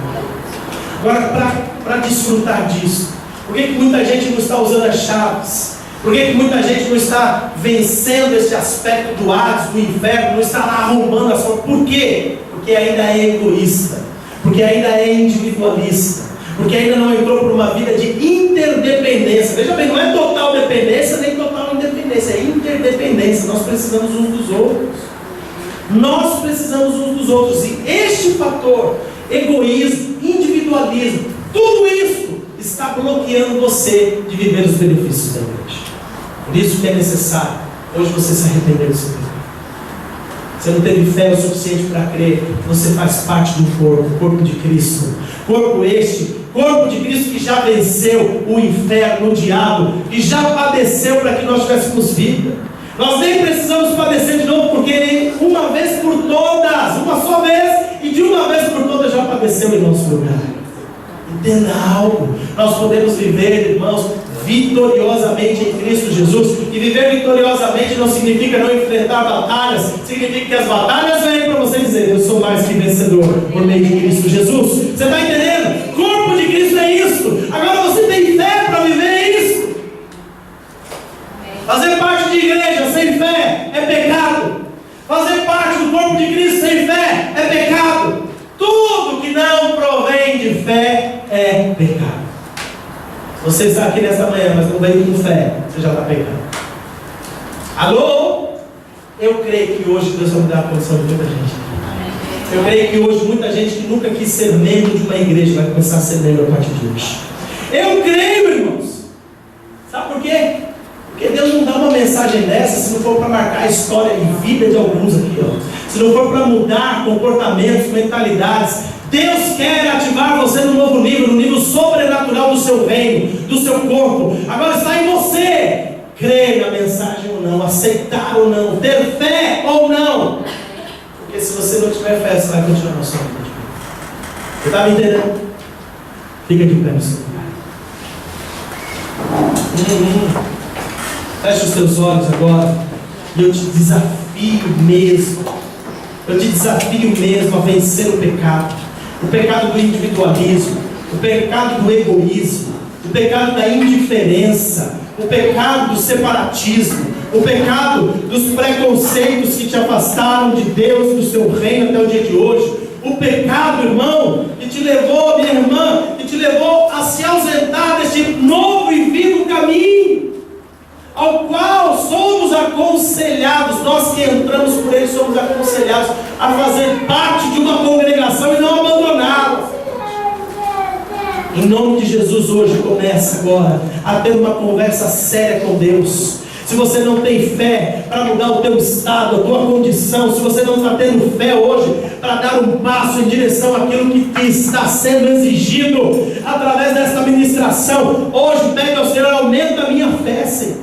Agora, para desfrutar disso, por que muita gente não está usando as chaves? Por que muita gente não está vencendo esse aspecto do Hades, do inferno, não está lá arrumando as coisas? Por quê? Porque ainda é egoísta, porque ainda é individualista, porque ainda não entrou por uma vida de interdependência. Veja bem, não é total dependência nem total independência, é interdependência. Nós precisamos uns dos outros. Nós precisamos uns dos outros. E este fator, egoísmo, individualismo, tudo isso está bloqueando você de viver os benefícios da igreja. Por isso que é necessário hoje você se arrepender do seu pecado. Você não teve fé o suficiente para crer que você faz parte do corpo de Cristo. Corpo de Cristo que já venceu o inferno, o diabo, que já padeceu para que nós tivéssemos vida. Nós nem precisamos padecer de novo, porque uma vez por todas, uma só vez, e de uma vez por todas já padeceu em nosso lugar. Entenda algo, nós podemos viver, irmãos, vitoriosamente em Cristo Jesus. E viver vitoriosamente não significa não enfrentar batalhas, significa que as batalhas vêm para você dizer: eu sou mais que vencedor por meio de Cristo Jesus. Você está entendendo? Corpo de Cristo é isso. Agora você tem fé para viver isso. Fazer parte de igreja sem fé é pecado. Fazer parte do corpo de Cristo sem fé é pecado. Tudo que não provém de fé é pecado. Se você está aqui nessa manhã, mas não vem com fé, você já está pecando. Alô? Eu creio que hoje Deus vai mudar a condição de muita gente. Eu creio que hoje muita gente que nunca quis ser membro de uma igreja vai começar a ser membro a partir de hoje. Eu creio, irmãos. Sabe por quê? Porque Deus não dá uma mensagem dessa se não for para marcar a história e vida de alguns aqui, ó. Se não for para mudar comportamentos, mentalidades. Deus quer ativar você no novo nível, no nível sobrenatural do seu reino, do seu corpo. Agora está em você crer na mensagem ou não, aceitar ou não, ter fé ou não. Porque se você não tiver fé, você vai continuar na sua vida. Você está me entendendo? Fica de pé no seu lugar. Feche os teus olhos agora. E eu te desafio mesmo. Eu te desafio mesmo a vencer o pecado. O pecado do individualismo, o pecado do egoísmo, o pecado da indiferença, o pecado do separatismo, o pecado dos preconceitos que te afastaram de Deus, do seu reino até o dia de hoje. O pecado, irmão, fomos aconselhados a fazer parte de uma congregação e não abandoná-la. Em nome de Jesus, hoje começa agora a ter uma conversa séria com Deus. Se você não tem fé para mudar o teu estado, a tua condição, se você não está tendo fé hoje para dar um passo em direção àquilo que está sendo exigido através desta ministração, hoje pede ao Senhor: aumenta a minha fé, Senhor.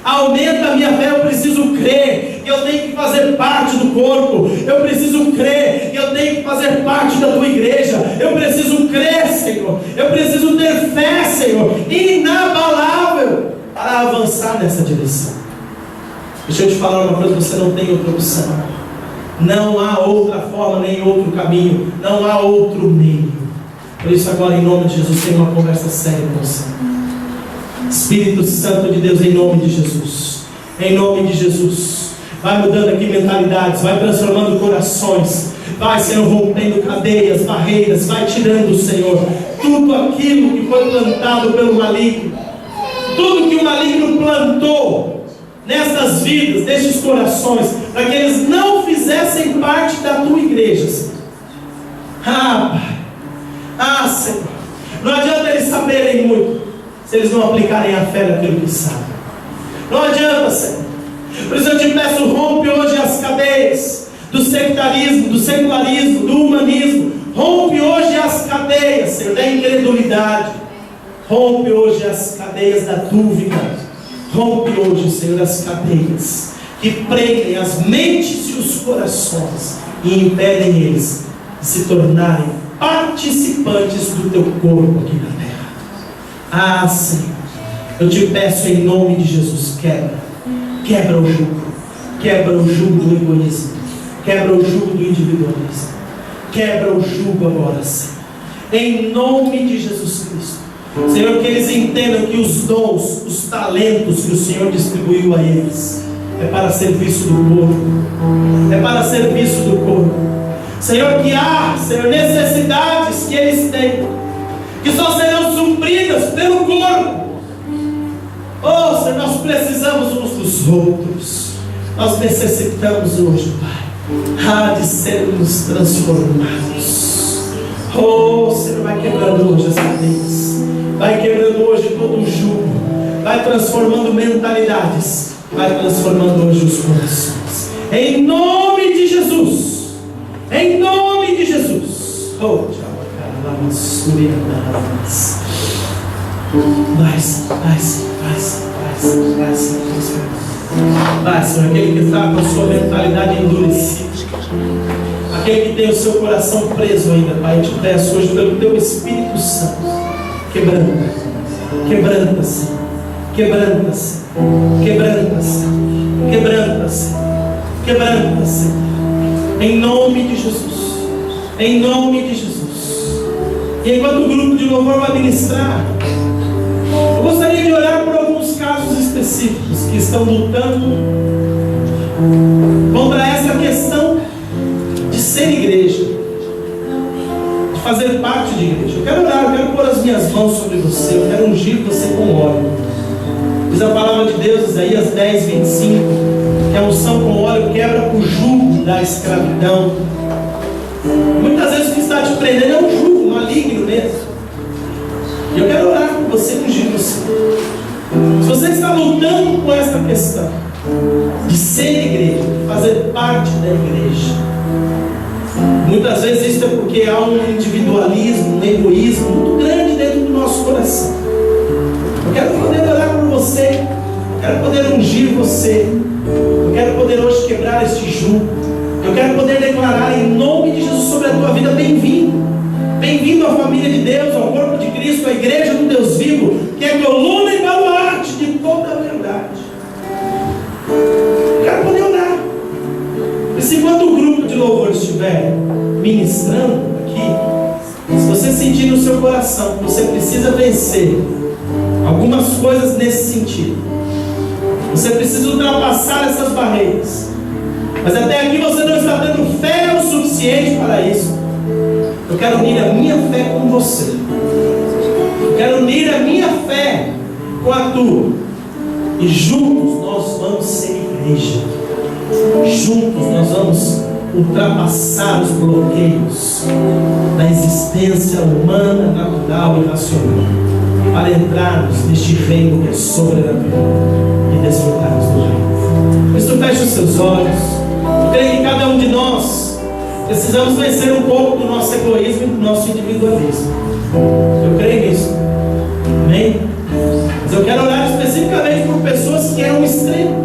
Aumenta a minha fé. Eu preciso crer que eu tenho que fazer parte do corpo. Eu preciso crer que eu tenho que fazer parte da tua igreja. Eu preciso crer, Senhor. Eu preciso ter fé, Senhor, inabalável, para avançar nessa direção. Deixa eu te falar uma coisa: você não tem outra opção. Não há outra forma, nem outro caminho. Não há outro meio. Por isso agora, em nome de Jesus, tem uma conversa séria com você. Espírito Santo de Deus, em nome de Jesus, em nome de Jesus, vai mudando aqui mentalidades, vai transformando corações, vai, Senhor, rompendo cadeias, barreiras, vai tirando, Senhor, tudo aquilo que foi plantado pelo maligno, tudo que o maligno plantou nestas vidas, nestes corações, para que eles não fizessem parte da tua igreja, Senhor. Pai, Senhor, não adianta eles saberem muito se eles não aplicarem a fé naquilo que sabem. Não adianta, Senhor. Por isso eu te peço: rompe hoje as cadeias do sectarismo, do secularismo, do humanismo. Rompe hoje as cadeias, Senhor, da incredulidade. Rompe hoje as cadeias da dúvida. Rompe hoje, Senhor, as cadeias que prendem as mentes e os corações e impedem eles de se tornarem participantes do teu corpo aqui na terra. Senhor, eu te peço em nome de Jesus: quebra o jugo, quebra o jugo do egoísmo, quebra o jugo do individualismo, quebra o jugo agora, Senhor, em nome de Jesus Cristo. Senhor, que eles entendam que os dons, os talentos que o Senhor distribuiu a eles é para serviço do corpo, é para serviço do corpo. Senhor, que há, Senhor, necessidades que eles têm, que só serão supridas pelo corpo. Senhor, nós precisamos uns dos outros. Nós necessitamos hoje, Pai, de sermos transformados. Senhor, vai quebrando hoje as cadeias, vai quebrando hoje todo o jugo, vai transformando mentalidades, vai transformando hoje os corações. Em nome de Jesus, em nome de Jesus. Vai, Senhor, aquele que está com a sua mentalidade endurecida, aquele que tem o seu coração preso ainda, Pai, eu te peço hoje pelo teu Espírito Santo, quebranta-se, quebranta-se, quebranta-se, quebranta-se, quebranta-se, quebranta-se, em nome de Jesus, em nome de Jesus. E enquanto o grupo de louvor vai ministrar, eu gostaria de orar por alguns casos específicos que estão lutando contra essa questão de ser igreja, de fazer parte de igreja. Eu quero orar, eu quero pôr as minhas mãos sobre você, eu quero ungir você com óleo. Diz a palavra de Deus, Isaías 10:25, que a unção com óleo quebra o jugo da escravidão. Muitas vezes o que está te prendendo é um jugo maligno mesmo. E eu quero orar por você, ungir você. Se você está lutando com essa questão de ser igreja, de fazer parte da igreja, muitas vezes isso é porque há um individualismo, um egoísmo muito grande dentro do nosso coração. Eu quero poder orar por você, eu quero poder ungir você, eu quero poder hoje quebrar este jugo, eu quero poder declarar em nome de Jesus sobre a tua vida: bem-vindo, bem-vindo à família de Deus, ao corpo de Cristo, à igreja do Deus vivo, que é coluna e baluarte de toda a verdade. Eu quero poder orar. E se enquanto o grupo de louvor estiver ministrando aqui, se você sentir no seu coração que você precisa vencer algumas coisas nesse sentido, você precisa ultrapassar essas barreiras, mas até aqui você não está tendo fé o suficiente para isso, eu quero unir a minha fé com você. Eu quero unir a minha fé com a tua. E juntos nós vamos ser igreja. juntos nós vamos ultrapassar os bloqueios da existência humana, natural e racional, para entrarmos neste reino que é sobrenatural e desfrutarmos do reino. Por isso, feche os seus olhos. Eu creio que cada um de nós precisamos vencer um pouco do nosso egoísmo e do nosso individualismo. Eu creio nisso. Amém? Mas eu quero orar especificamente por pessoas que eram extremos.